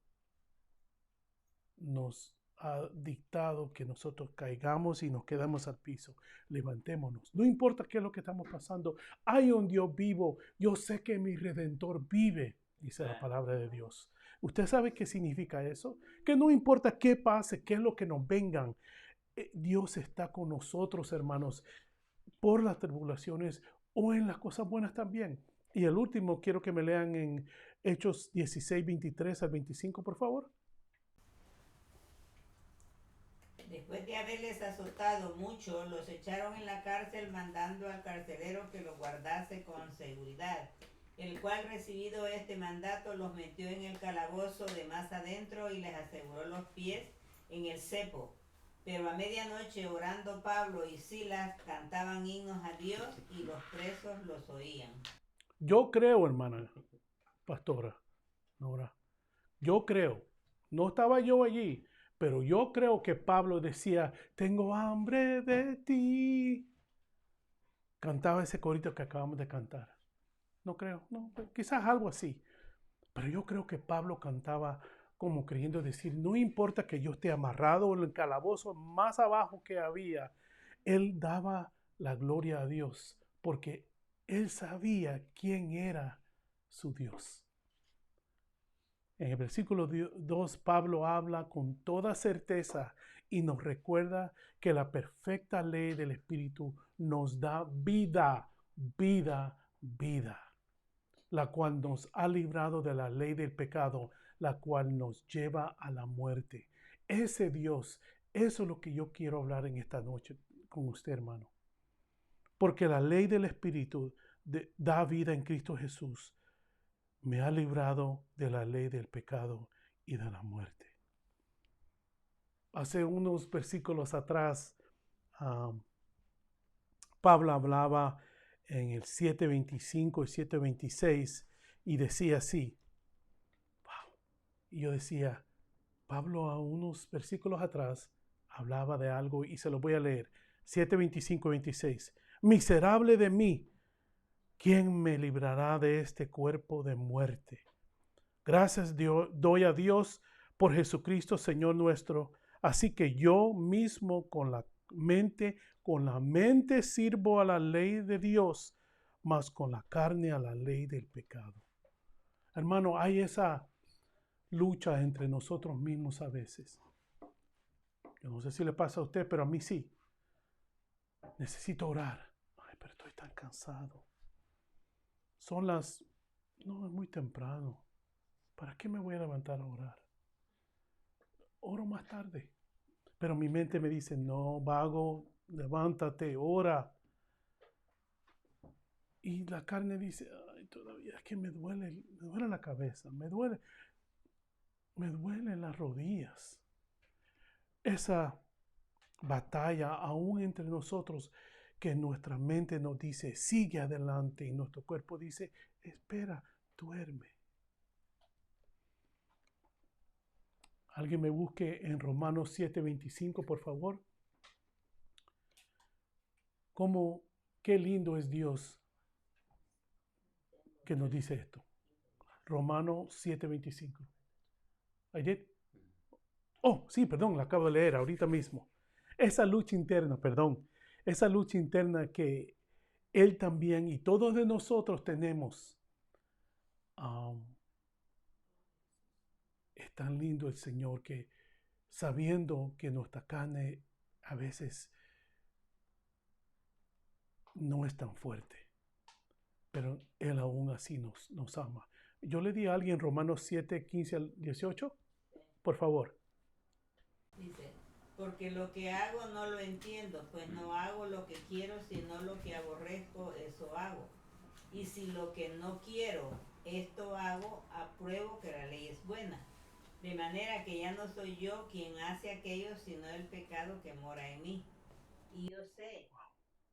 nos ha dictado que nosotros caigamos y nos quedamos al piso. Levantémonos. No importa qué es lo que estamos pasando. Hay un Dios vivo. Yo sé que mi Redentor vive, dice la palabra de Dios. ¿Usted sabe qué significa eso? Que no importa qué pase, qué es lo que nos vengan. Dios está con nosotros, hermanos, por las tribulaciones o en las cosas buenas también. Y el último, quiero que me lean en Hechos 16:23 al 25, por favor. Después de haberles azotado mucho, los echaron en la cárcel mandando al carcelero que los guardase con seguridad, el cual, recibido este mandato, los metió en el calabozo de más adentro y les aseguró los pies en el cepo. Pero a medianoche, orando Pablo y Silas, cantaban himnos a Dios y los presos los oían. Yo creo, hermana pastora Nora, yo creo, no estaba yo allí, pero yo creo que Pablo decía, tengo hambre de ti. Cantaba ese corito que acabamos de cantar. No creo, no, quizás algo así. Pero yo creo que Pablo cantaba como queriendo decir, no importa que yo esté amarrado en el calabozo más abajo que había, él daba la gloria a Dios porque él sabía quién era su Dios. En el versículo 2, Pablo habla con toda certeza y nos recuerda que la perfecta ley del Espíritu nos da vida, vida, vida, la cual nos ha librado de la ley del pecado, la cual nos lleva a la muerte. Ese Dios, eso es lo que yo quiero hablar en esta noche con usted, hermano. Porque la ley del Espíritu da vida en Cristo Jesús. Me ha librado de la ley del pecado y de la muerte. Hace unos versículos atrás, Pablo hablaba en el 7:25 y 7:26 y decía así. Wow. Y yo decía, Pablo a unos versículos atrás hablaba de algo y se lo voy a leer. 7:25 y 26. Miserable de mí, ¿quién me librará de este cuerpo de muerte? Gracias doy a Dios por Jesucristo, Señor nuestro. Así que yo mismo con la mente sirvo a la ley de Dios, mas con la carne a la ley del pecado. Hermano, hay esa lucha entre nosotros mismos a veces. Yo no sé si le pasa a usted, pero a mí sí. Necesito orar. Ay, pero estoy tan cansado. No, es muy temprano. ¿Para qué me voy a levantar a orar? Oro más tarde. Pero mi mente me dice, no, vago, levántate, ora. Y la carne dice, ay, todavía es que me duele la cabeza, me duelen las rodillas. Esa batalla aún entre nosotros que nuestra mente nos dice, sigue adelante, y nuestro cuerpo dice, espera, duerme. Alguien me busque en Romanos 7:25, por favor. Qué lindo es Dios que nos dice esto. Romanos 7:25. ¿Ayer? Oh, sí, perdón, la acabo de leer ahorita mismo. Esa lucha interna que Él también y todos de nosotros tenemos. Es tan lindo el Señor que sabiendo que nuestra carne a veces no es tan fuerte, pero Él aún así nos ama. Yo le di a alguien Romanos 7:15 al 18, por favor. Dice, porque lo que hago no lo entiendo, pues no hago lo que quiero, sino lo que aborrezco, eso hago. Y si lo que no quiero, esto hago, apruebo que la ley es buena. De manera que ya no soy yo quien hace aquello, sino el pecado que mora en mí. Y yo sé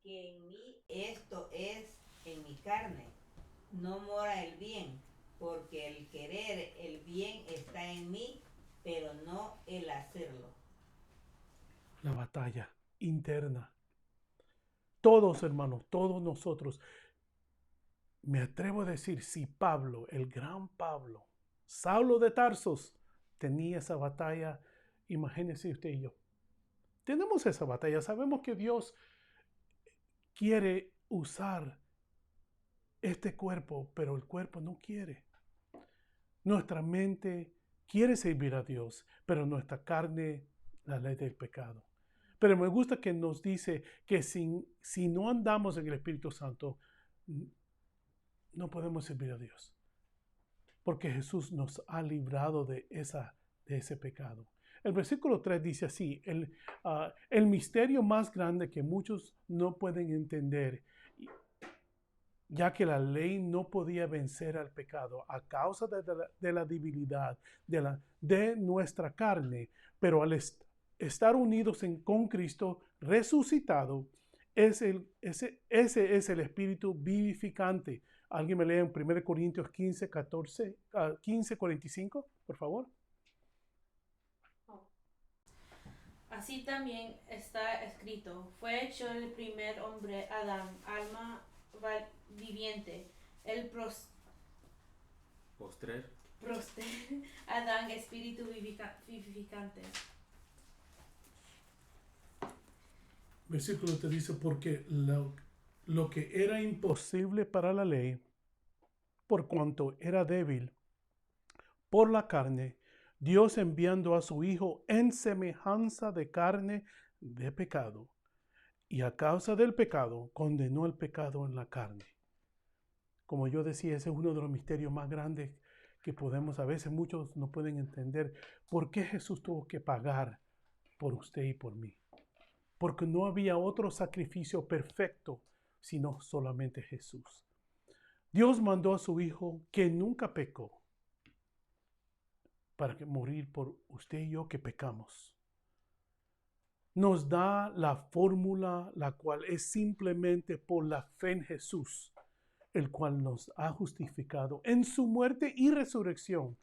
que en mí, esto es, en mi carne, no mora el bien, porque el querer el bien está en mí, pero no el hacerlo. La batalla interna. Todos, hermanos, todos nosotros. Me atrevo a decir, si Pablo, el gran Pablo, Saulo de Tarsos, tenía esa batalla, imagínese usted y yo. Tenemos esa batalla. Sabemos que Dios quiere usar este cuerpo, pero el cuerpo no quiere. Nuestra mente quiere servir a Dios, pero nuestra carne, la ley del pecado. Pero me gusta que nos dice que si no andamos en el Espíritu Santo, no podemos servir a Dios. Porque Jesús nos ha librado de ese pecado. El versículo 3 dice así, el misterio más grande que muchos no pueden entender, ya que la ley no podía vencer al pecado a causa de la debilidad de nuestra carne, pero al estar unidos con Cristo resucitado, ese es el espíritu vivificante. ¿Alguien me lee en 1 Corintios 15, 45, por favor? Así también está escrito, fue hecho el primer hombre, Adán, alma viviente, el Postrer. Adán, espíritu vivificante. Versículo te dice, porque lo que era imposible para la ley, por cuanto era débil por la carne, Dios enviando a su Hijo en semejanza de carne de pecado, y a causa del pecado condenó el pecado en la carne. Como yo decía, ese es uno de los misterios más grandes que podemos, a veces muchos no pueden entender, por qué Jesús tuvo que pagar por usted y por mí. Porque no había otro sacrificio perfecto, sino solamente Jesús. Dios mandó a su Hijo que nunca pecó, para morir por usted y yo que pecamos. Nos da la fórmula, la cual es simplemente por la fe en Jesús, el cual nos ha justificado en su muerte y resurrección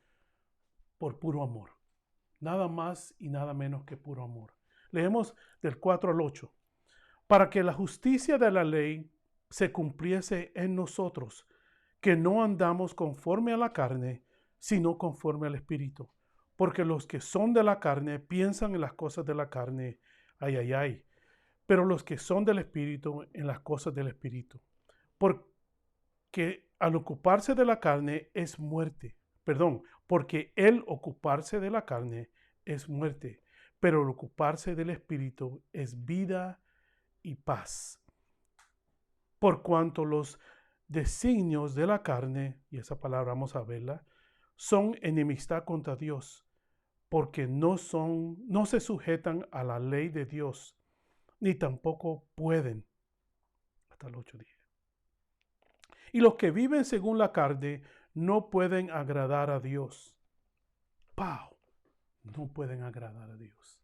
por puro amor. Nada más y nada menos que puro amor. Leemos del 4 al 8. Para que la justicia de la ley se cumpliese en nosotros, que no andamos conforme a la carne, sino conforme al Espíritu. Porque los que son de la carne piensan en las cosas de la carne, ay, ay, ay. Pero los que son del Espíritu, en las cosas del Espíritu. Porque al ocuparse de la carne es muerte. Porque el ocuparse de la carne es muerte. Pero el ocuparse del Espíritu es vida y paz. Por cuanto los designios de la carne, y esa palabra vamos a verla, son enemistad contra Dios, porque no se sujetan a la ley de Dios, ni tampoco pueden. Hasta el 8 dije. Y los que viven según la carne no pueden agradar a Dios. ¡Pau! No pueden agradar a Dios.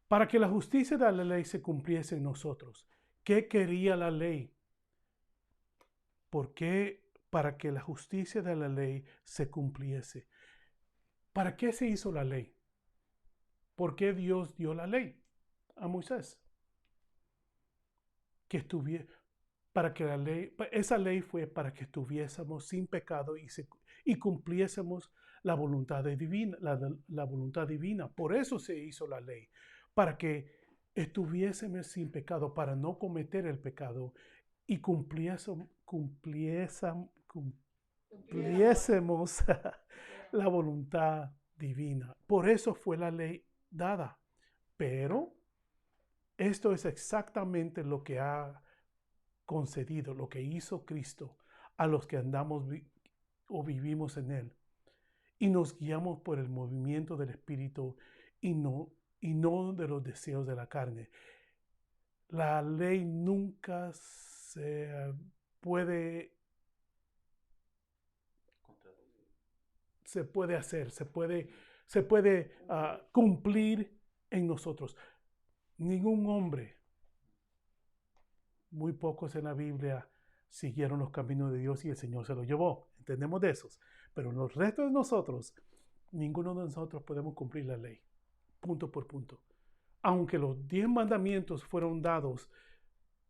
Para que la justicia de la ley se cumpliese en nosotros. ¿Qué quería la ley? ¿Por qué? Para que la justicia de la ley se cumpliese. ¿Para qué se hizo la ley? ¿Por qué Dios dio la ley a Moisés? Para que esa ley fue para que estuviésemos sin pecado y cumpliésemos la voluntad divina, la voluntad divina. Por eso se hizo la ley, para que estuviésemos sin pecado, para no cometer el pecado y cumpliésemos la voluntad divina. Por eso fue la ley dada. Pero esto es exactamente lo que ha concedido, lo que hizo Cristo a los que andamos o vivimos en Él. Y nos guiamos por el movimiento del Espíritu y no de los deseos de la carne. La ley nunca se puede hacer, se puede cumplir en nosotros. Ningún hombre, muy pocos en la Biblia siguieron los caminos de Dios y el Señor se los llevó. Entendemos de esos. Pero los restos de nosotros, ninguno de nosotros podemos cumplir la ley. Punto por punto. Aunque los 10 mandamientos fueron dados,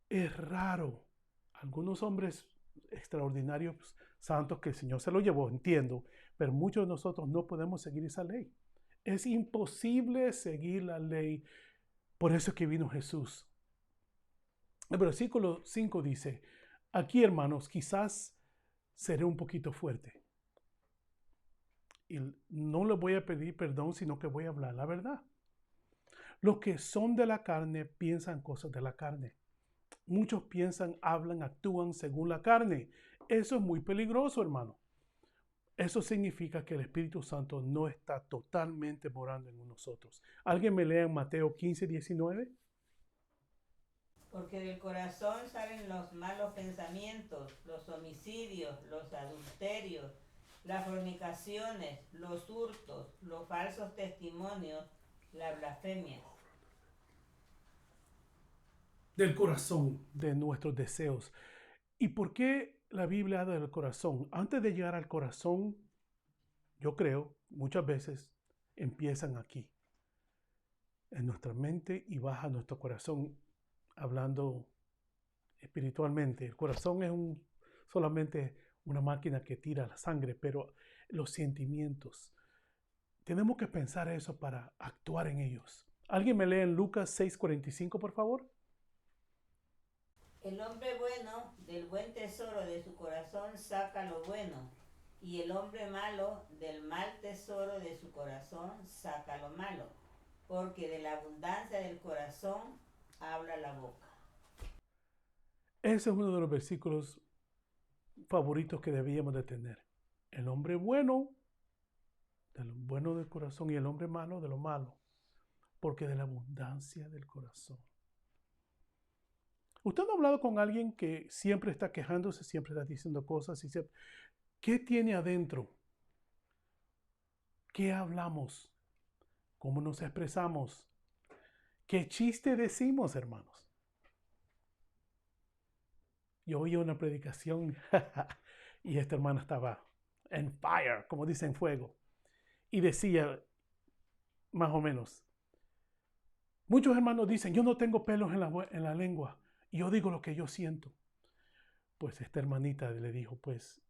es raro. Algunos hombres extraordinarios, santos, que el Señor se los llevó, entiendo, pero muchos de nosotros no podemos seguir esa ley. Es imposible seguir la ley. Por eso es que vino Jesús. El versículo 5 dice, aquí hermanos, quizás seré un poquito fuerte. Y no le voy a pedir perdón, sino que voy a hablar la verdad. Los que son de la carne piensan cosas de la carne. Muchos piensan, hablan, actúan según la carne. Eso es muy peligroso, hermano. Eso significa que el Espíritu Santo no está totalmente morando en nosotros. ¿Alguien me lea en Mateo 15, 19? Porque del corazón salen los malos pensamientos, los homicidios, los adulterios, las fornicaciones, los hurtos, los falsos testimonios, la blasfemia. Del corazón, de nuestros deseos. ¿Y por qué la Biblia habla del corazón? Antes de llegar al corazón, yo creo, muchas veces empiezan aquí, en nuestra mente y baja a nuestro corazón, hablando espiritualmente. El corazón es solamente una máquina que tira la sangre, pero los sentimientos, tenemos que pensar eso para actuar en ellos. ¿Alguien me lee en Lucas 6:45, por favor? El hombre bueno del buen tesoro de su corazón saca lo bueno, y el hombre malo del mal tesoro de su corazón saca lo malo, porque de la abundancia del corazón habla la boca. Ese es uno de los versículos favoritos que debíamos de tener. El hombre bueno, de lo bueno del corazón, y el hombre malo, de lo malo, porque de la abundancia del corazón. ¿Usted no ha hablado con alguien que siempre está quejándose, siempre está diciendo cosas? ¿Qué tiene adentro? ¿Qué hablamos? ¿Cómo nos expresamos? ¿Qué chiste decimos, hermanos? Yo oí una predicación y esta hermana estaba en fire, como dicen, fuego. Y decía, más o menos, muchos hermanos dicen, yo no tengo pelos en la lengua. Y yo digo lo que yo siento. Pues esta hermanita le dijo, pues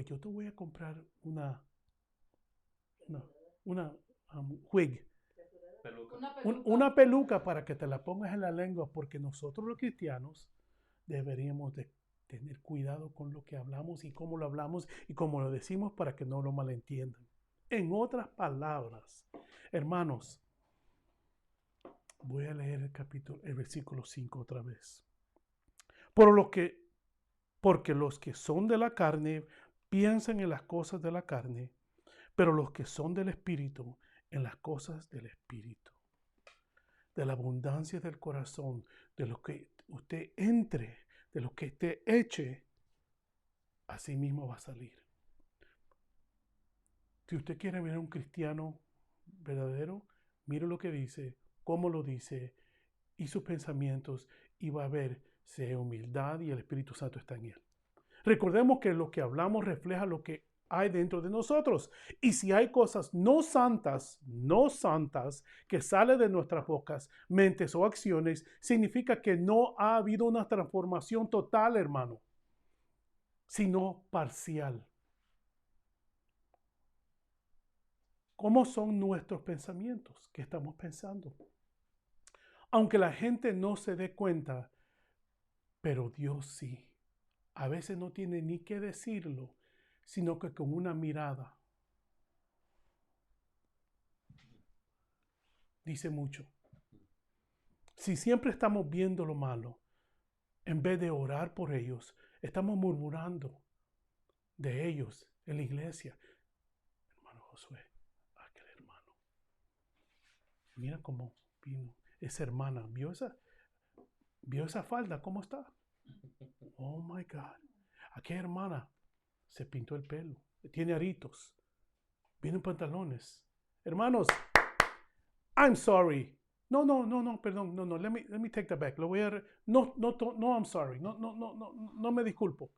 yo te voy a comprar una wig, una peluca para que te la pongas en la lengua, porque nosotros los cristianos deberíamos de tener cuidado con lo que hablamos y cómo lo hablamos y cómo lo decimos para que no lo malentiendan. En otras palabras, hermanos, voy a leer el versículo 5 otra vez. Porque los que son de la carne piensan en las cosas de la carne, pero los que son del Espíritu en las cosas del Espíritu. De la abundancia del corazón, de lo que usted entre, de lo que usted eche, así mismo va a salir. Si usted quiere ver a un cristiano verdadero, mire lo que dice, cómo lo dice y sus pensamientos, y va a ver si hay humildad y el Espíritu Santo está en él. Recordemos que lo que hablamos refleja lo que hay dentro de nosotros. Y si hay cosas no santas que salen de nuestras bocas, mentes o acciones, significa que no ha habido una transformación total, hermano, sino parcial. ¿Cómo son nuestros pensamientos? ¿Qué estamos pensando? Aunque la gente no se dé cuenta, pero Dios sí. A veces no tiene ni que decirlo, sino que con una mirada dice mucho. Si siempre estamos viendo lo malo, en vez de orar por ellos, estamos murmurando de ellos en la iglesia. Hermano Josué, aquel hermano, mira cómo vino esa hermana, ¿vio esa falda? ¿Cómo está? Oh my God. Aquella hermana se pintó el pelo, tiene aritos, vienen pantalones. Hermanos, I'm sorry. No, perdón, no, let me take that back. No, I'm sorry. No me disculpo.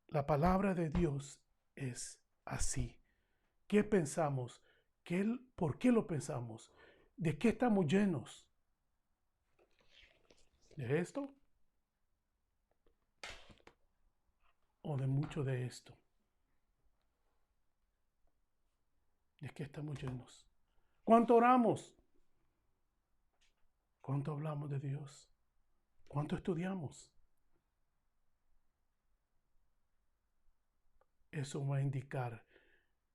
La palabra de Dios es así. ¿Qué pensamos? ¿Por qué lo pensamos? ¿De qué estamos llenos? ¿De esto? ¿O de mucho de esto? ¿De qué estamos llenos? ¿Cuánto oramos? ¿Cuánto hablamos de Dios? ¿Cuánto estudiamos? Eso va a indicar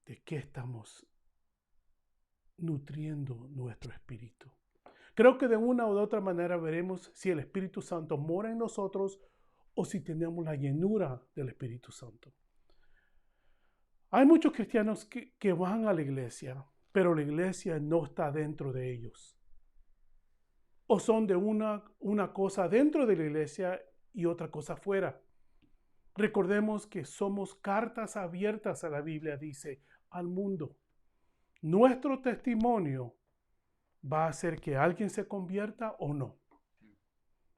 de qué estamos nutriendo nuestro espíritu. Creo que de una u otra manera veremos si el Espíritu Santo mora en nosotros o si tenemos la llenura del Espíritu Santo. Hay muchos cristianos que van a la iglesia, pero la iglesia no está dentro de ellos. O son de una cosa dentro de la iglesia y otra cosa fuera. Recordemos que somos cartas abiertas a la Biblia, dice, al mundo. Nuestro testimonio va a hacer que alguien se convierta o no.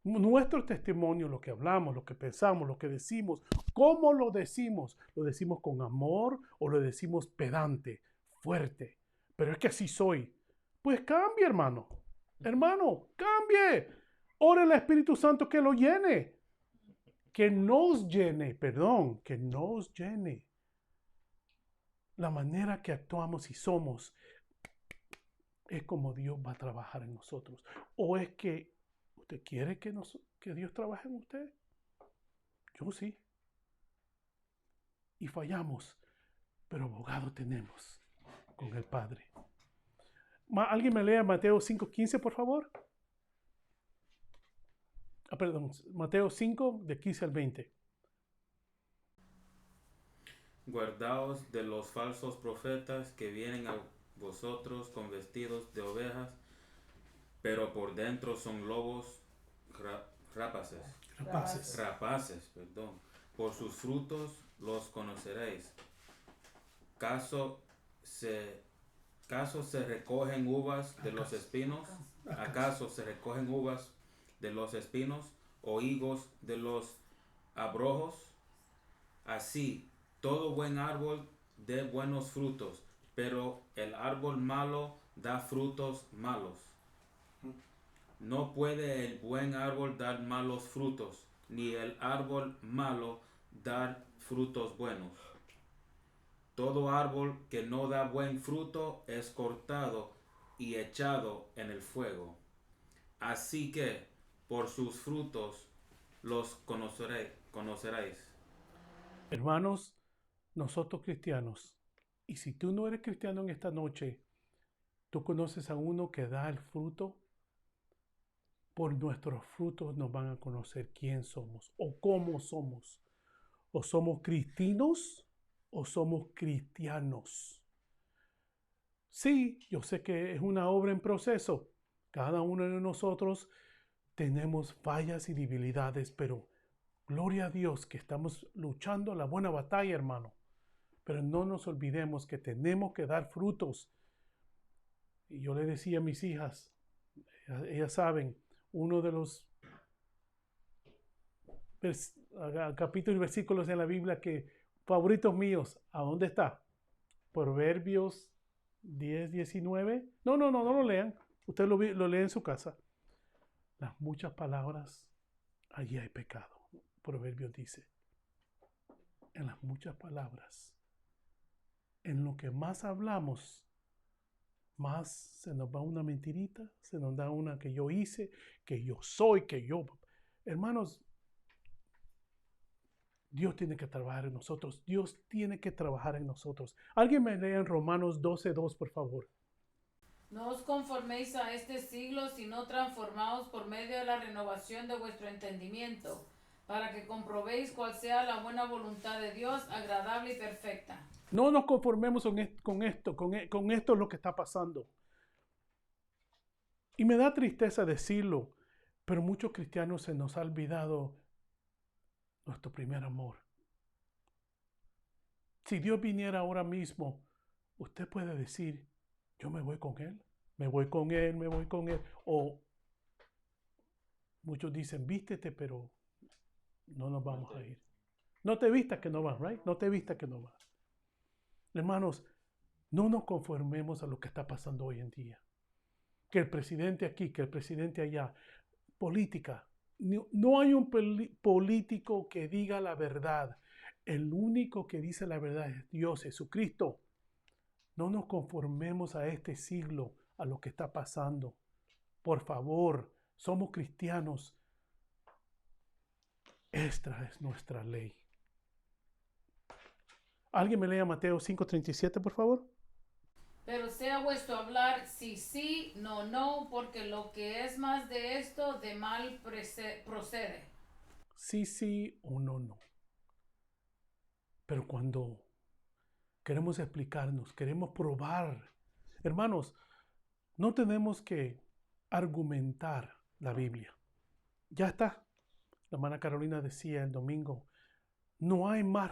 Nuestro testimonio, lo que hablamos, lo que pensamos, lo que decimos, ¿cómo lo decimos? ¿Lo decimos con amor o lo decimos pedante, fuerte? Pero es que así soy. Pues cambie, hermano. Hermano, cambie. Ore al Espíritu Santo que lo llene. Que nos llene, perdón, que nos llene. La manera que actuamos y somos es como Dios va a trabajar en nosotros. ¿O es que usted quiere que Dios trabaje en usted? Yo sí. Y fallamos, pero abogado tenemos con el Padre. ¿Alguien me lea Mateo 5:15, por favor? Perdón, Mateo 5, de 15 al 20. Guardaos de los falsos profetas que vienen a vosotros con vestidos de ovejas, pero por dentro son lobos rapaces. Por sus frutos los conoceréis. ¿Acaso se recogen uvas de los espinos? ¿Acaso se recogen uvas de los espinos o higos de los abrojos? Así, todo buen árbol da buenos frutos, pero el árbol malo da frutos malos. No puede el buen árbol dar malos frutos, ni el árbol malo dar frutos buenos. Todo árbol que no da buen fruto es cortado y echado en el fuego. Así que por sus frutos los conoceréis. Hermanos, nosotros cristianos, y si tú no eres cristiano en esta noche, tú conoces a uno que da el fruto. Por nuestros frutos nos van a conocer quién somos o cómo somos. O somos cristinos o somos cristianos. Sí, yo sé que es una obra en proceso. Cada uno de nosotros tenemos fallas y debilidades, pero gloria a Dios que estamos luchando la buena batalla, hermano. Pero no nos olvidemos que tenemos que dar frutos. Y yo le decía a mis hijas, ellas saben, uno de los capítulos y versículos en la Biblia que favoritos míos, ¿a dónde está? Proverbios 10, 19. No lo lean. Usted lo lee en su casa. Las muchas palabras, allí hay pecado. Proverbios dice, en las muchas palabras, en lo que más hablamos, más se nos va una mentirita, se nos da una que yo hice, que yo soy, que yo... Hermanos, Dios tiene que trabajar en nosotros. Dios tiene que trabajar en nosotros. Alguien me lea en Romanos 12:2, por favor. No os conforméis a este siglo, sino transformaos por medio de la renovación de vuestro entendimiento, para que comprobéis cuál sea la buena voluntad de Dios, agradable y perfecta. No nos conformemos con esto es lo que está pasando. Y me da tristeza decirlo, pero muchos cristianos se nos ha olvidado nuestro primer amor. Si Dios viniera ahora mismo, usted puede decir, yo me voy con Él, me voy con Él, me voy con Él. O muchos dicen, vístete, pero no nos vamos a ir. No te vistas que no vas, right? No te vistas que no vas. Hermanos, no nos conformemos a lo que está pasando hoy en día. Que el presidente aquí, que el presidente allá. Política. No hay un político que diga la verdad. El único que dice la verdad es Dios, Jesucristo. No nos conformemos a este siglo, a lo que está pasando. Por favor, somos cristianos. Esta es nuestra ley. ¿Alguien me lea Mateo 5:37, por favor? Pero sea vuestro hablar sí, sí, no, no, porque lo que es más de esto, de mal procede. Sí, sí o no, no. Pero cuando queremos explicarnos, queremos probar. Hermanos, no tenemos que argumentar la Biblia. Ya está. La hermana Carolina decía el domingo, no hay más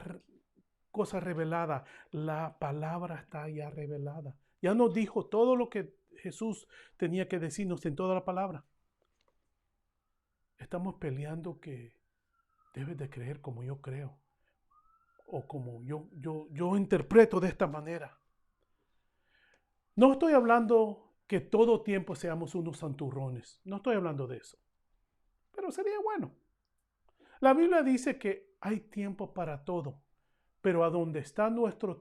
cosas reveladas. La palabra está ya revelada. Ya nos dijo todo lo que Jesús tenía que decirnos en toda la palabra. Estamos peleando que debes de creer como yo creo. O como yo interpreto de esta manera. No estoy hablando que todo tiempo seamos unos santurrones. No estoy hablando de eso. Pero sería bueno. La Biblia dice que hay tiempo para todo. Pero a donde está nuestro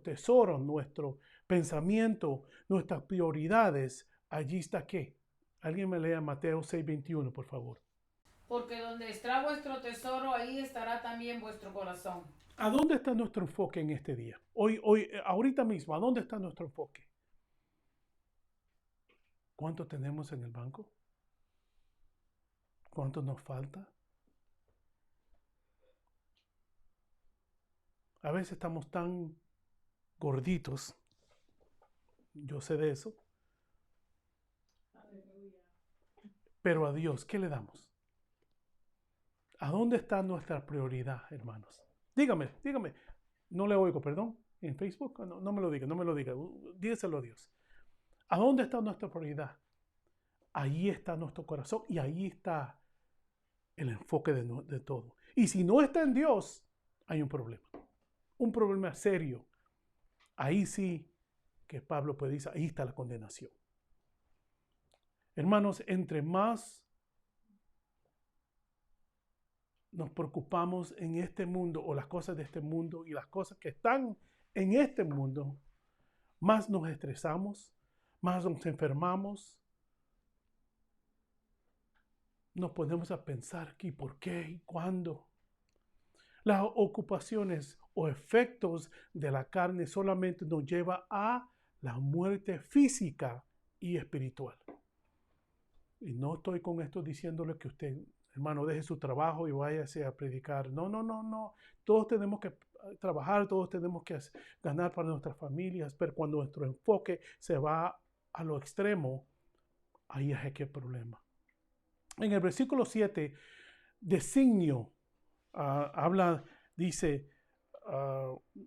tesoro, nuestro pensamiento, nuestras prioridades, allí está ¿qué? Alguien me lea Mateo 6:21, por favor. Porque donde está vuestro tesoro, ahí estará también vuestro corazón. ¿A dónde está nuestro enfoque en este día? Ahorita mismo, ¿a dónde está nuestro enfoque? ¿Cuánto tenemos en el banco? ¿Cuánto nos falta? A veces estamos tan gorditos, yo sé de eso, pero a Dios, ¿qué le damos? ¿A dónde está nuestra prioridad, hermanos? Dígame, no le oigo, perdón, en Facebook, no me lo diga, dígaselo a Dios. ¿A dónde está nuestra prioridad? Ahí está nuestro corazón y ahí está el enfoque de todo. Y si no está en Dios, hay un problema serio. Ahí sí que Pablo puede decir, ahí está la condenación. Hermanos, entre más nos preocupamos en este mundo o las cosas de este mundo y las cosas que están en este mundo, más nos estresamos, más nos enfermamos. Nos ponemos a pensar ¿y por qué? ¿Y cuándo? Las ocupaciones o efectos de la carne solamente nos lleva a la muerte física y espiritual. Y no estoy con esto diciéndole que usted, hermano, deje su trabajo y váyase a predicar. No. Todos tenemos que trabajar, todos tenemos que ganar para nuestras familias, pero cuando nuestro enfoque se va a lo extremo, ahí es que hay problema. En el versículo 7, designio, dice,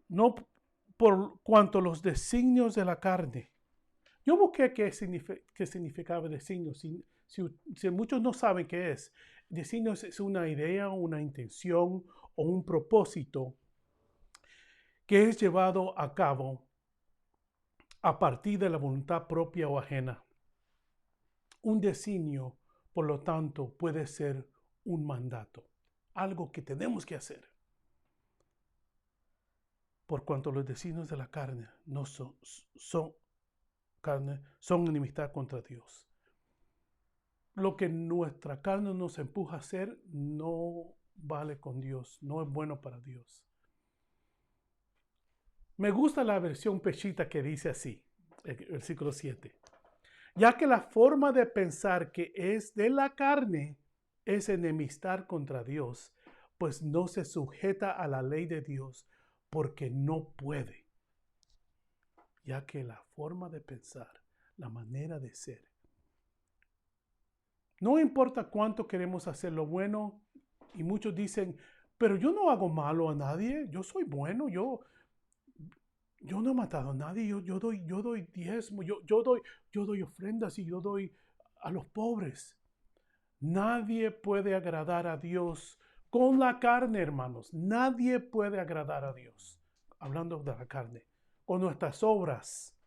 no por cuanto los designios de la carne. Yo busqué qué significaba designio. Si muchos no saben qué es, designio es una idea, una intención o un propósito que es llevado a cabo a partir de la voluntad propia o ajena. Un designio, por lo tanto, puede ser un mandato, algo que tenemos que hacer. Por cuanto los designios de la carne no son enemistad contra Dios. Lo que nuestra carne nos empuja a hacer no vale con Dios, no es bueno para Dios. Me gusta la versión Peshita que dice así, el versículo 7. Ya que la forma de pensar que es de la carne es enemistar contra Dios, pues no se sujeta a la ley de Dios porque no puede. Ya que la forma de pensar, la manera de ser, no importa cuánto queremos hacer lo bueno, y muchos dicen, pero yo no hago malo a nadie, yo soy bueno, yo no he matado a nadie, yo doy diezmo, yo doy ofrendas y yo doy a los pobres. Nadie puede agradar a Dios con la carne, hermanos. Nadie puede agradar a Dios, hablando de la carne, con nuestras obras.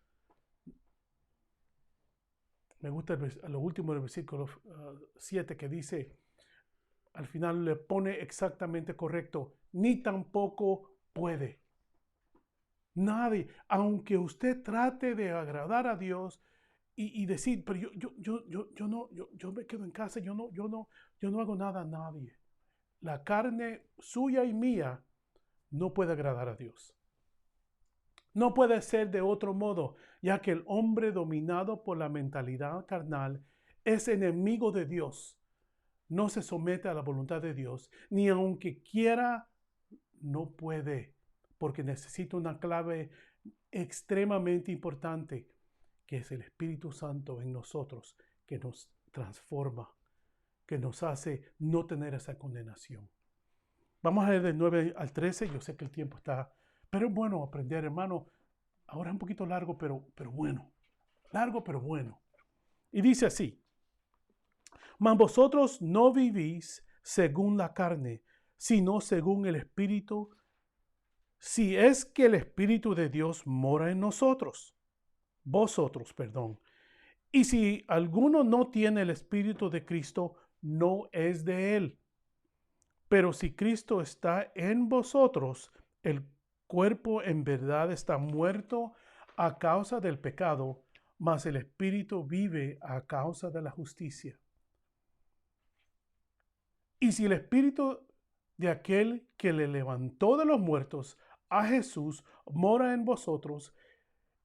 Me gusta lo último del versículo 7 que dice, al final le pone exactamente correcto, ni tampoco puede. Nadie, aunque usted trate de agradar a Dios y decir, pero yo me quedo en casa, yo no hago nada a nadie. La carne suya y mía no puede agradar a Dios. No puede ser de otro modo, ya que el hombre dominado por la mentalidad carnal es enemigo de Dios. No se somete a la voluntad de Dios, ni aunque quiera, no puede, porque necesito una clave extremadamente importante, que es el Espíritu Santo en nosotros, que nos transforma, que nos hace no tener esa condenación. Vamos a leer del 9 al 13. Yo sé que el tiempo está, pero es bueno aprender, hermano. Ahora es un poquito largo, pero bueno. Largo, pero bueno. Y dice así: mas vosotros no vivís según la carne, sino según el Espíritu, si es que el Espíritu de Dios mora en nosotros. Vosotros, perdón. Y si alguno no tiene el Espíritu de Cristo, no es de él. Pero si Cristo está en vosotros, el cuerpo en verdad está muerto a causa del pecado, mas el Espíritu vive a causa de la justicia. Y si el Espíritu de aquel que le levantó de los muertos a Jesús mora en vosotros,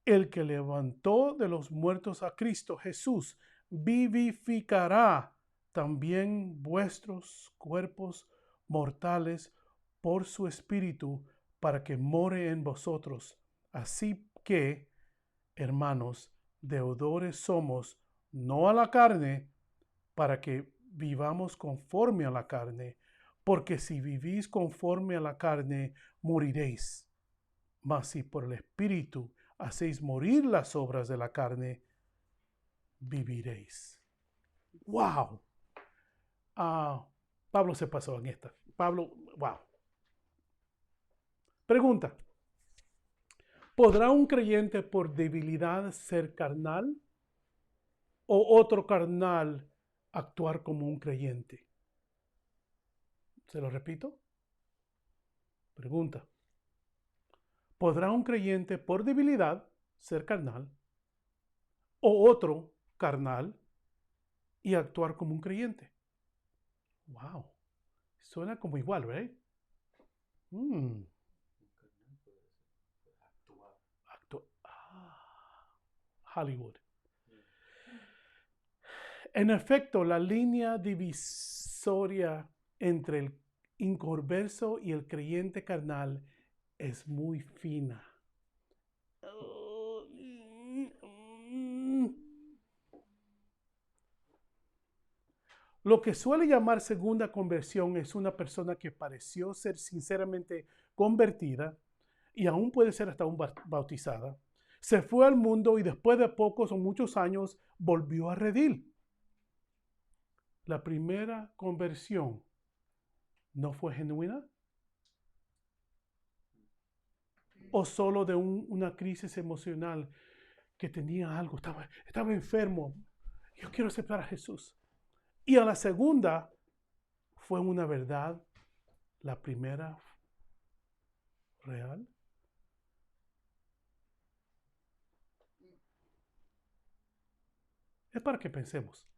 el que levantó de los muertos a Cristo Jesús vivificará también vuestros cuerpos mortales por su Espíritu, para que more en vosotros. Así que, hermanos, deudores somos, no a la carne, para que vivamos conforme a la carne, porque si vivís conforme a la carne, moriréis. Mas si por el Espíritu hacéis morir las obras de la carne, viviréis. ¡Wow! Pablo se pasó en esta. Pablo, wow. Pregunta: ¿podrá un creyente por debilidad ser carnal? ¿O otro carnal actuar como un creyente? ¿Se lo repito? Pregunta: ¿podrá un creyente por debilidad ser carnal? ¿O otro carnal y actuar como un creyente? Wow. Suena como igual, ¿verdad? Hollywood. En efecto, la línea divisoria entre el inconverso y el creyente carnal es muy fina. Lo que suele llamar segunda conversión es una persona que pareció ser sinceramente convertida y aún puede ser hasta aún bautizada. Se fue al mundo y después de pocos o muchos años volvió a redil. La primera conversión no fue genuina, o solo de una crisis emocional que tenía algo, estaba enfermo. Yo quiero aceptar a Jesús. Y a la segunda fue una verdad, la primera real. Es para que pensemos.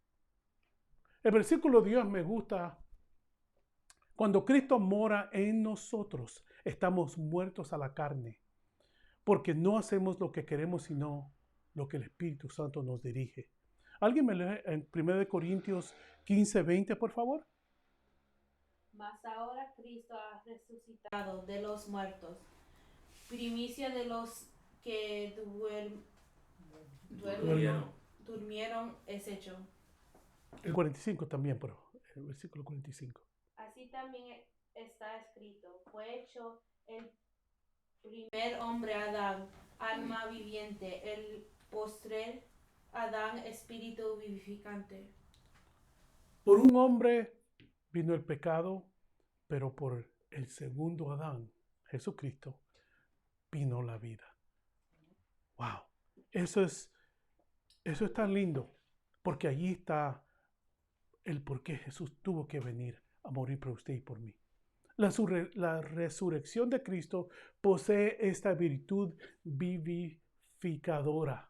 El versículo de Dios me gusta. Cuando Cristo mora en nosotros, estamos muertos a la carne, porque no hacemos lo que queremos, sino lo que el Espíritu Santo nos dirige. ¿Alguien me lee en 1 Corintios 15:20, por favor? Mas ahora Cristo ha resucitado de los muertos, primicia de los que durmieron es hecho. El 45 también, pero el versículo 45. Así también está escrito: fue hecho el primer hombre Adán, alma viviente, el postrer Adán, espíritu vivificante. Por un hombre vino el pecado, pero por el segundo Adán, Jesucristo, vino la vida. Wow, eso es tan lindo, porque allí está el por qué Jesús tuvo que venir a morir por usted y por mí. La resurrección de Cristo posee esta virtud vivificadora.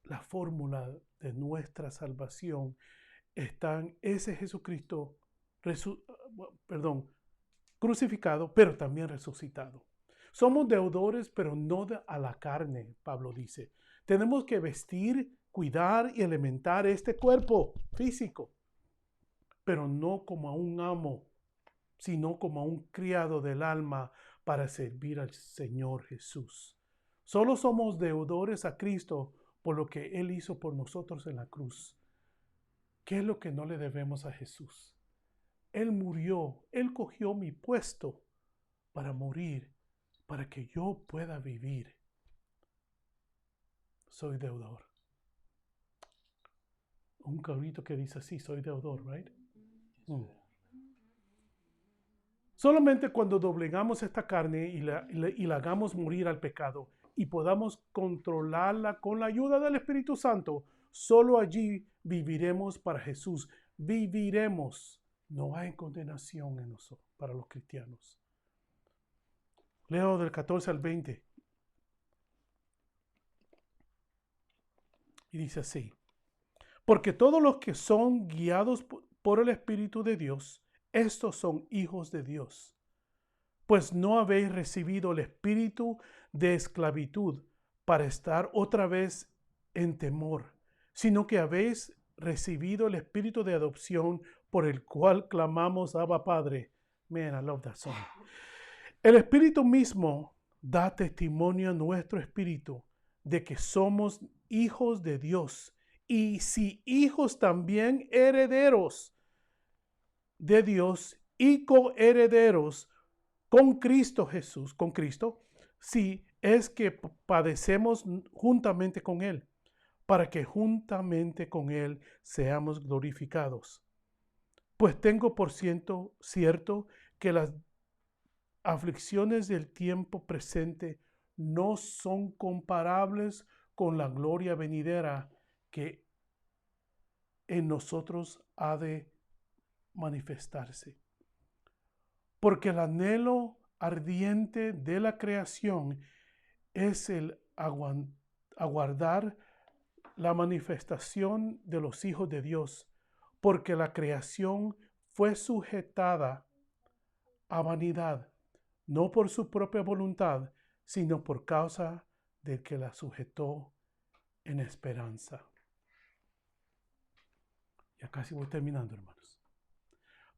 La fórmula de nuestra salvación está en ese Jesucristo crucificado, pero también resucitado. Somos deudores, pero no a la carne, Pablo dice. Tenemos que vestir, cuidar y alimentar este cuerpo físico, pero no como a un amo, sino como a un criado del alma para servir al Señor Jesús. Solo somos deudores a Cristo por lo que Él hizo por nosotros en la cruz. ¿Qué es lo que no le debemos a Jesús? Él murió, Él cogió mi puesto para morir, para que yo pueda vivir. Soy deudor. Un cabrito que dice así, soy deudor, right? Solamente cuando doblegamos esta carne y la hagamos morir al pecado y podamos controlarla con la ayuda del Espíritu Santo, solo allí viviremos para Jesús. Viviremos. No hay condenación en nosotros, para los cristianos. Leo del 14 al 20. Y dice así: porque todos los que son guiados por el Espíritu de Dios, estos son hijos de Dios. Pues no habéis recibido el espíritu de esclavitud para estar otra vez en temor, sino que habéis recibido el espíritu de adopción por el cual clamamos Abba Padre. Man, I love that song. El Espíritu mismo da testimonio a nuestro espíritu de que somos hijos de Dios. Y si hijos, también herederos de Dios y coherederos con Cristo Jesús, con Cristo, si es que padecemos juntamente con Él, para que juntamente con Él seamos glorificados. Pues tengo por cierto que las aflicciones del tiempo presente no son comparables con la gloria venidera que en nosotros ha de manifestarse. Porque el anhelo ardiente de la creación es el aguardar la manifestación de los hijos de Dios, porque la creación fue sujetada a vanidad, no por su propia voluntad, sino por causa del que la sujetó en esperanza. Ya casi voy terminando, hermanos.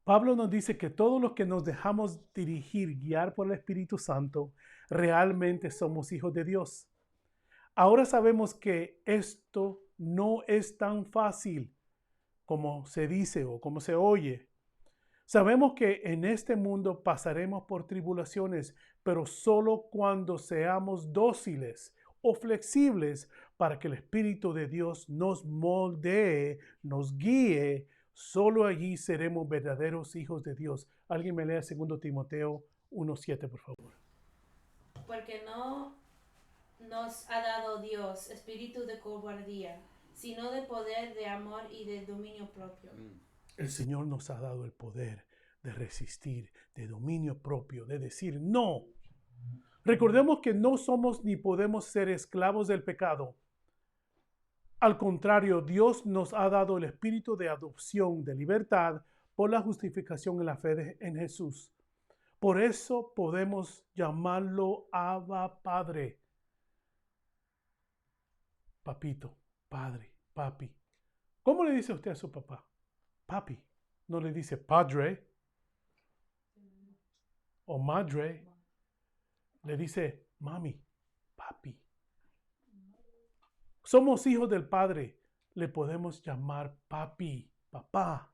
Pablo nos dice que todos los que nos dejamos dirigir, guiar por el Espíritu Santo, realmente somos hijos de Dios. Ahora sabemos que esto no es tan fácil como se dice o como se oye. Sabemos que en este mundo pasaremos por tribulaciones, pero solo cuando seamos dóciles o flexibles para que el Espíritu de Dios nos moldee, nos guíe. Solo allí seremos verdaderos hijos de Dios. Alguien me lea 2 Timoteo 1:7, por favor. Porque no nos ha dado Dios espíritu de cobardía, sino de poder, de amor y de dominio propio. El Señor nos ha dado el poder de resistir, de dominio propio, de decir no. Recordemos que no somos ni podemos ser esclavos del pecado. Al contrario, Dios nos ha dado el espíritu de adopción, de libertad, por la justificación en la fe en Jesús. Por eso podemos llamarlo Abba Padre. Papito, padre, papi. ¿Cómo le dice usted a su papá? Papi. No le dice padre o madre. Le dice mami, papi. Somos hijos del Padre. Le podemos llamar papi, papá.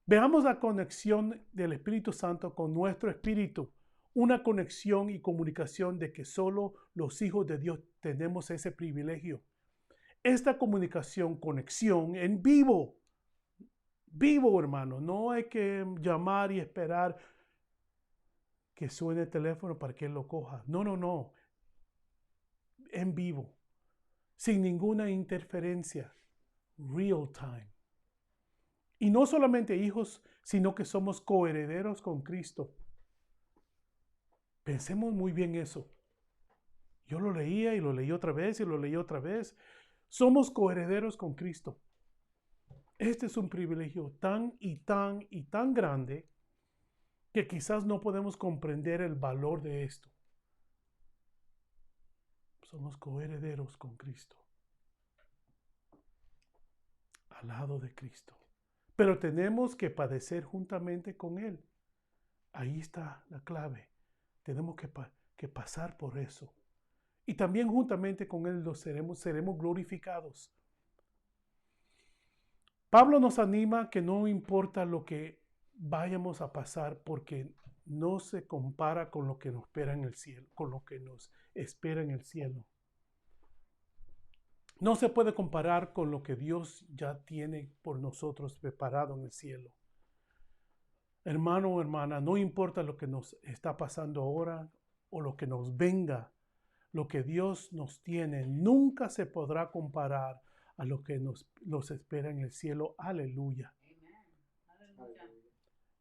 Veamos la conexión del Espíritu Santo con nuestro espíritu. Una conexión y comunicación de que solo los hijos de Dios tenemos ese privilegio. Esta comunicación, conexión en vivo. Vivo, hermano. No hay que llamar y esperar que suene el teléfono para que él lo coja. No, no, no. En vivo. Sin ninguna interferencia. Real time. Y no solamente hijos, sino que somos coherederos con Cristo. Pensemos muy bien eso. Yo lo leía y lo leí otra vez y lo leí otra vez. Somos coherederos con Cristo. Este es un privilegio tan y tan y tan grande que quizás no podemos comprender el valor de esto. Somos coherederos con Cristo. Al lado de Cristo. Pero tenemos que padecer juntamente con Él. Ahí está la clave. Tenemos que pasar por eso. Y también juntamente con Él seremos glorificados. Pablo nos anima que no importa lo que vayamos a pasar, porque no se compara con lo que nos espera en el cielo, con lo que nos espera en el cielo. No se puede comparar con lo que Dios ya tiene por nosotros preparado en el cielo. Hermano o hermana, no importa lo que nos está pasando ahora o lo que nos venga, lo que Dios nos tiene nunca se podrá comparar a lo que nos espera en el cielo. Aleluya.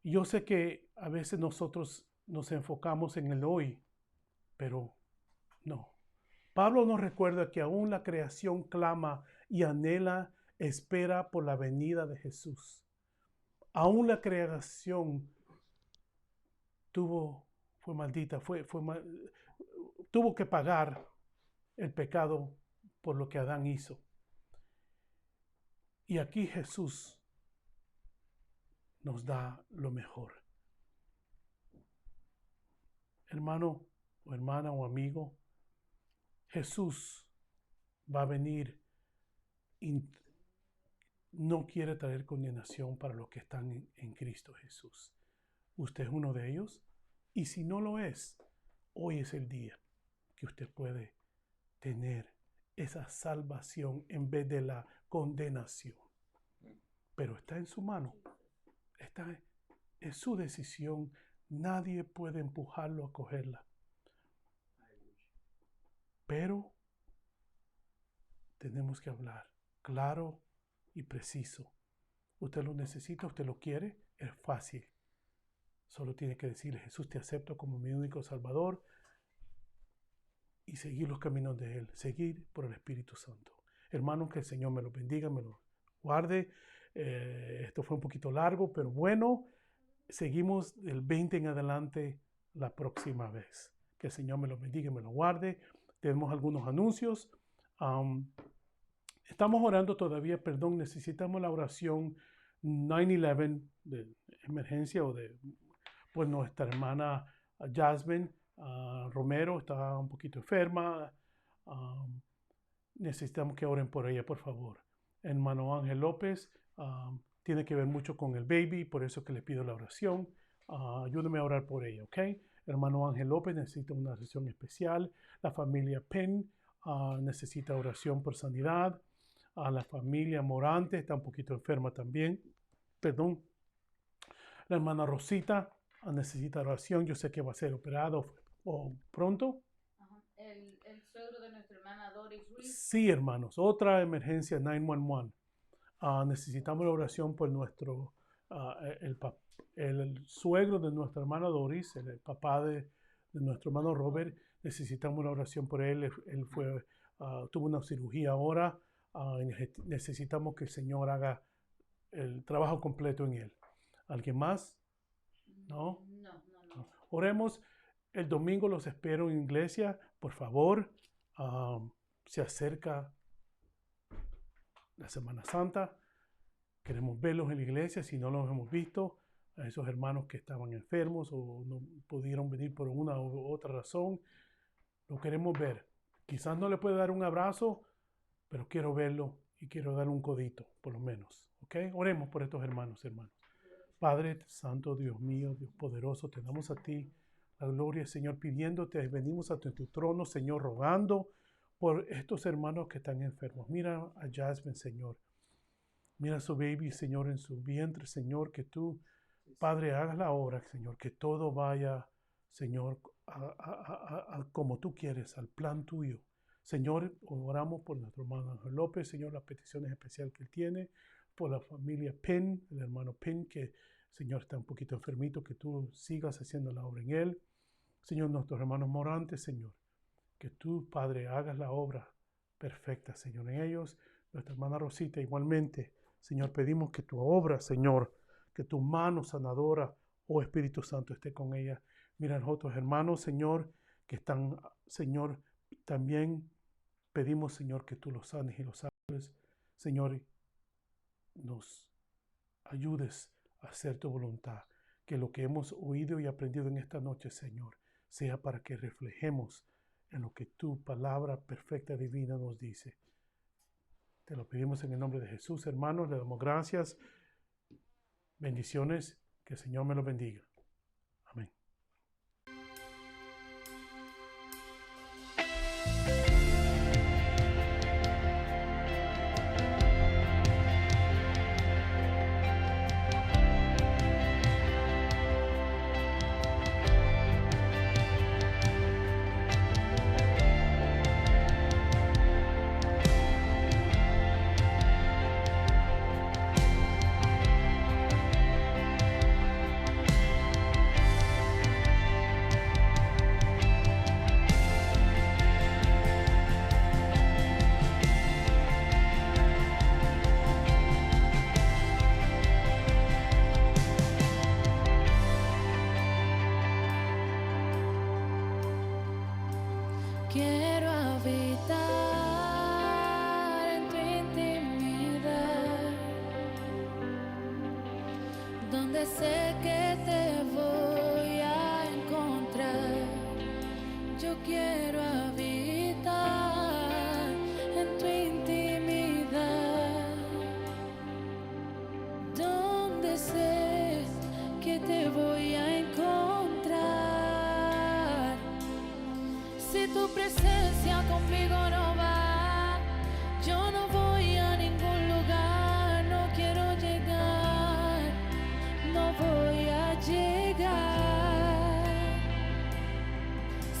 Y yo sé que a veces nosotros nos enfocamos en el hoy, pero no. Pablo nos recuerda que aún la creación clama y anhela, espera por la venida de Jesús. Aún la creación fue maldita, tuvo que pagar el pecado por lo que Adán hizo. Y aquí Jesús nos da lo mejor. Hermano o hermana o amigo, Jesús va a venir y no quiere traer condenación para los que están en Cristo Jesús. Usted es uno de ellos, y si no lo es, hoy es el día que usted puede tener esa salvación en vez de la condenación. Pero está en su mano, es su decisión, nadie puede empujarlo a cogerla. Pero tenemos que hablar claro y preciso. Usted lo necesita, usted lo quiere, es fácil. Solo tiene que decirle: Jesús, te acepto como mi único Salvador, y seguir los caminos de Él, seguir por el Espíritu Santo. Hermanos, que el Señor me lo bendiga, me lo guarde. Esto fue un poquito largo, pero bueno, seguimos del 20 en adelante la próxima vez. Que el Señor me lo bendiga y me lo guarde. Tenemos algunos anuncios. Estamos orando todavía, necesitamos la oración 9/11 de emergencia pues nuestra hermana Jasmine Romero está un poquito enferma. Necesitamos que oren por ella, por favor. Hermano Ángel López tiene que ver mucho con el baby, por eso que le pido la oración. Ayúdame a orar por ella, ¿ok? Hermano Ángel López necesita una oración especial. La familia Penn necesita oración por sanidad. La familia Morante está un poquito enferma también. Perdón. La hermana Rosita necesita oración. Yo sé que va a ser operado pronto. El suegro de nuestra hermana Doris Ruiz. Sí, hermanos. Otra emergencia 911. Necesitamos la oración por el suegro de nuestra hermana Doris, el papá de nuestro hermano Robert. Necesitamos la oración por él. Él tuvo una cirugía ahora. Necesitamos que el Señor haga el trabajo completo en él. ¿Alguien más? ¿No? No. Oremos. El domingo los espero en iglesia. Por favor, se acerca la Semana Santa. Queremos verlos en la iglesia si no los hemos visto. A esos hermanos que estaban enfermos o no pudieron venir por una u otra razón. Lo queremos ver. Quizás no le pueda dar un abrazo, pero quiero verlo y quiero dar un codito, por lo menos. ¿Ok? Oremos por estos hermanos. Padre Santo, Dios mío, Dios poderoso, te damos a ti la gloria, Señor, pidiéndote, venimos ante tu trono, Señor, rogando por estos hermanos que están enfermos. Mira a Jasmine, Señor. Mira a su baby, Señor, en su vientre, Señor, que tú, Padre, hagas la obra, Señor, que todo vaya, Señor, como tú quieres, al plan tuyo. Señor, oramos por nuestro hermano Ángel López, Señor, las peticiones especiales que él tiene, por la familia Penn, el hermano Penn, que, Señor, está un poquito enfermito, que tú sigas haciendo la obra en él. Señor, nuestros hermanos Morantes, Señor, que tú, Padre, hagas la obra perfecta, Señor, en ellos. Nuestra hermana Rosita, igualmente, Señor, pedimos que tu obra, Señor, que tu mano sanadora, oh Espíritu Santo, esté con ella. Mira a nosotros, hermanos, Señor, que están, Señor, también pedimos, Señor, que tú los sanes y los salves. Señor, nos ayudes a hacer tu voluntad. que lo que hemos oído y aprendido en esta noche, Señor, sea para que reflejemos en lo que tu palabra perfecta divina nos dice. Te lo pedimos en el nombre de Jesús, hermanos. Le damos gracias. Bendiciones. Que el Señor me los bendiga. Amén. Quiero habitar en tu intimidad, donde sé que te voy a encontrar. Yo quiero habitar en tu intimidad, donde sé que te voy a encontrar. Si tu presencia conmigo no va, yo no voy a ningún lugar, no quiero llegar, no voy a llegar.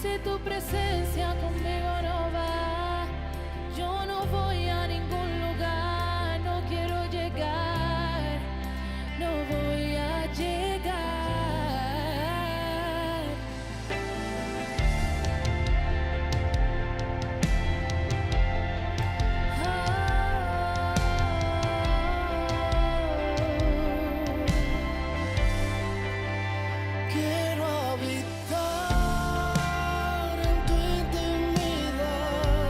Si tu presencia conmigo no va, yo no voy a ningún lugar, no quiero llegar, no voy a llegar. Quiero habitar en tu intimidad,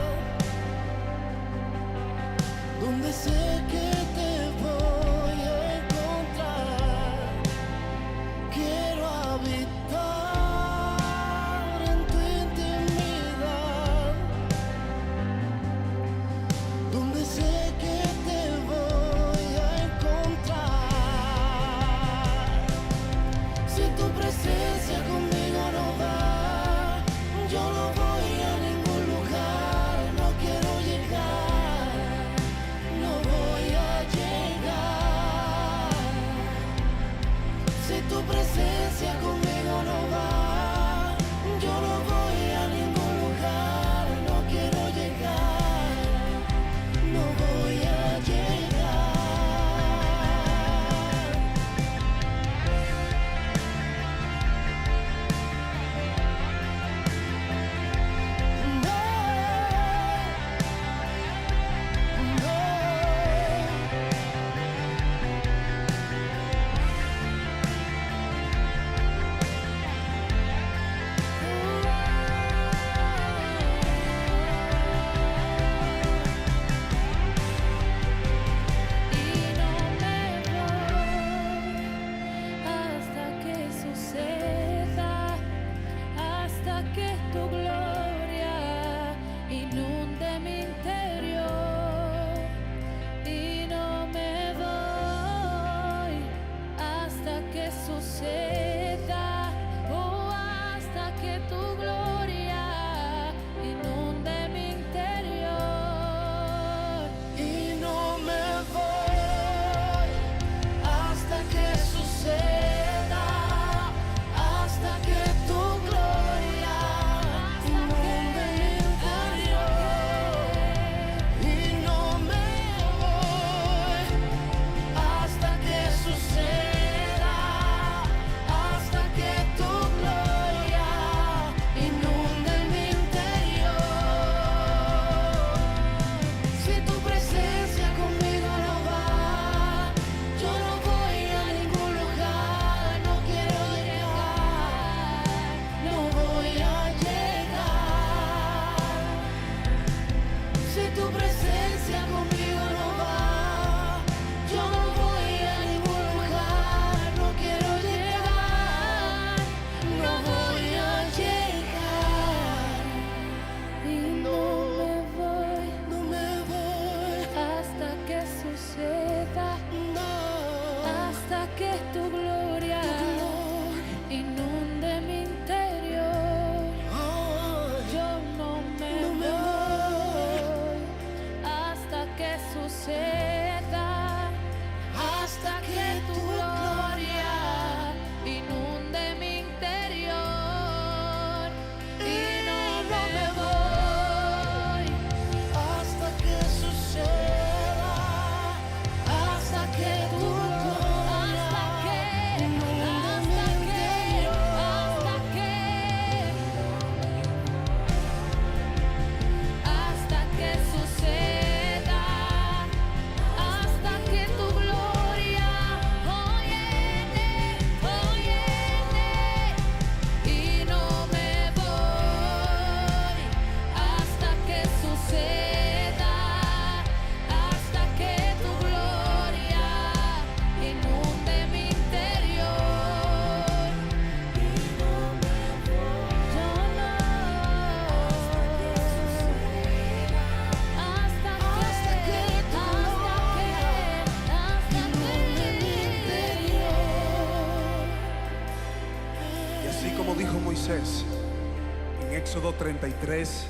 En Éxodo 33,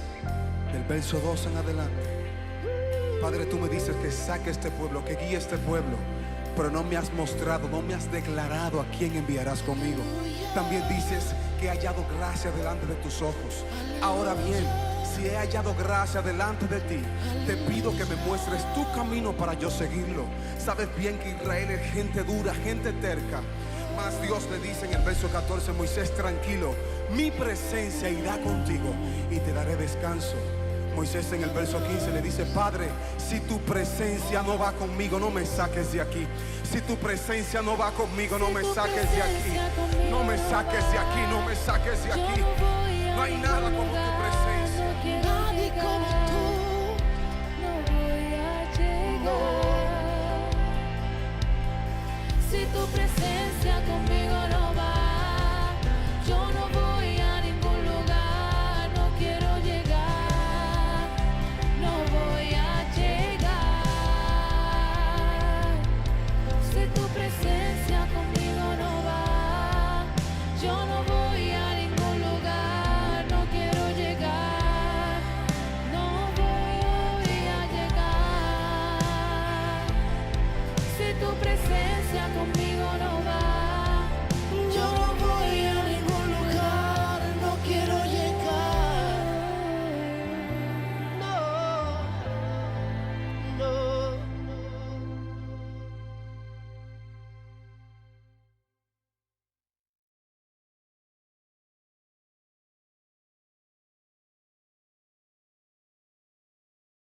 del verso 2 en adelante. Padre, tú me dices que saque este pueblo, que guíe este pueblo, pero no me has mostrado, no me has declarado a quién enviarás conmigo. También dices que he hallado gracia delante de tus ojos. Ahora bien, si he hallado gracia delante de ti, te pido que me muestres tu camino para yo seguirlo. Sabes bien que Israel es gente dura, gente terca. Mas Dios le dice en el verso 14, Moisés, tranquilo, mi presencia irá contigo y te daré descanso. Moisés en el verso 15 le dice, Padre, si tu presencia no va conmigo, no me saques de aquí. Si tu presencia no va conmigo, no me saques de aquí. No me saques de aquí, no me saques de aquí. No hay nada como tu presencia.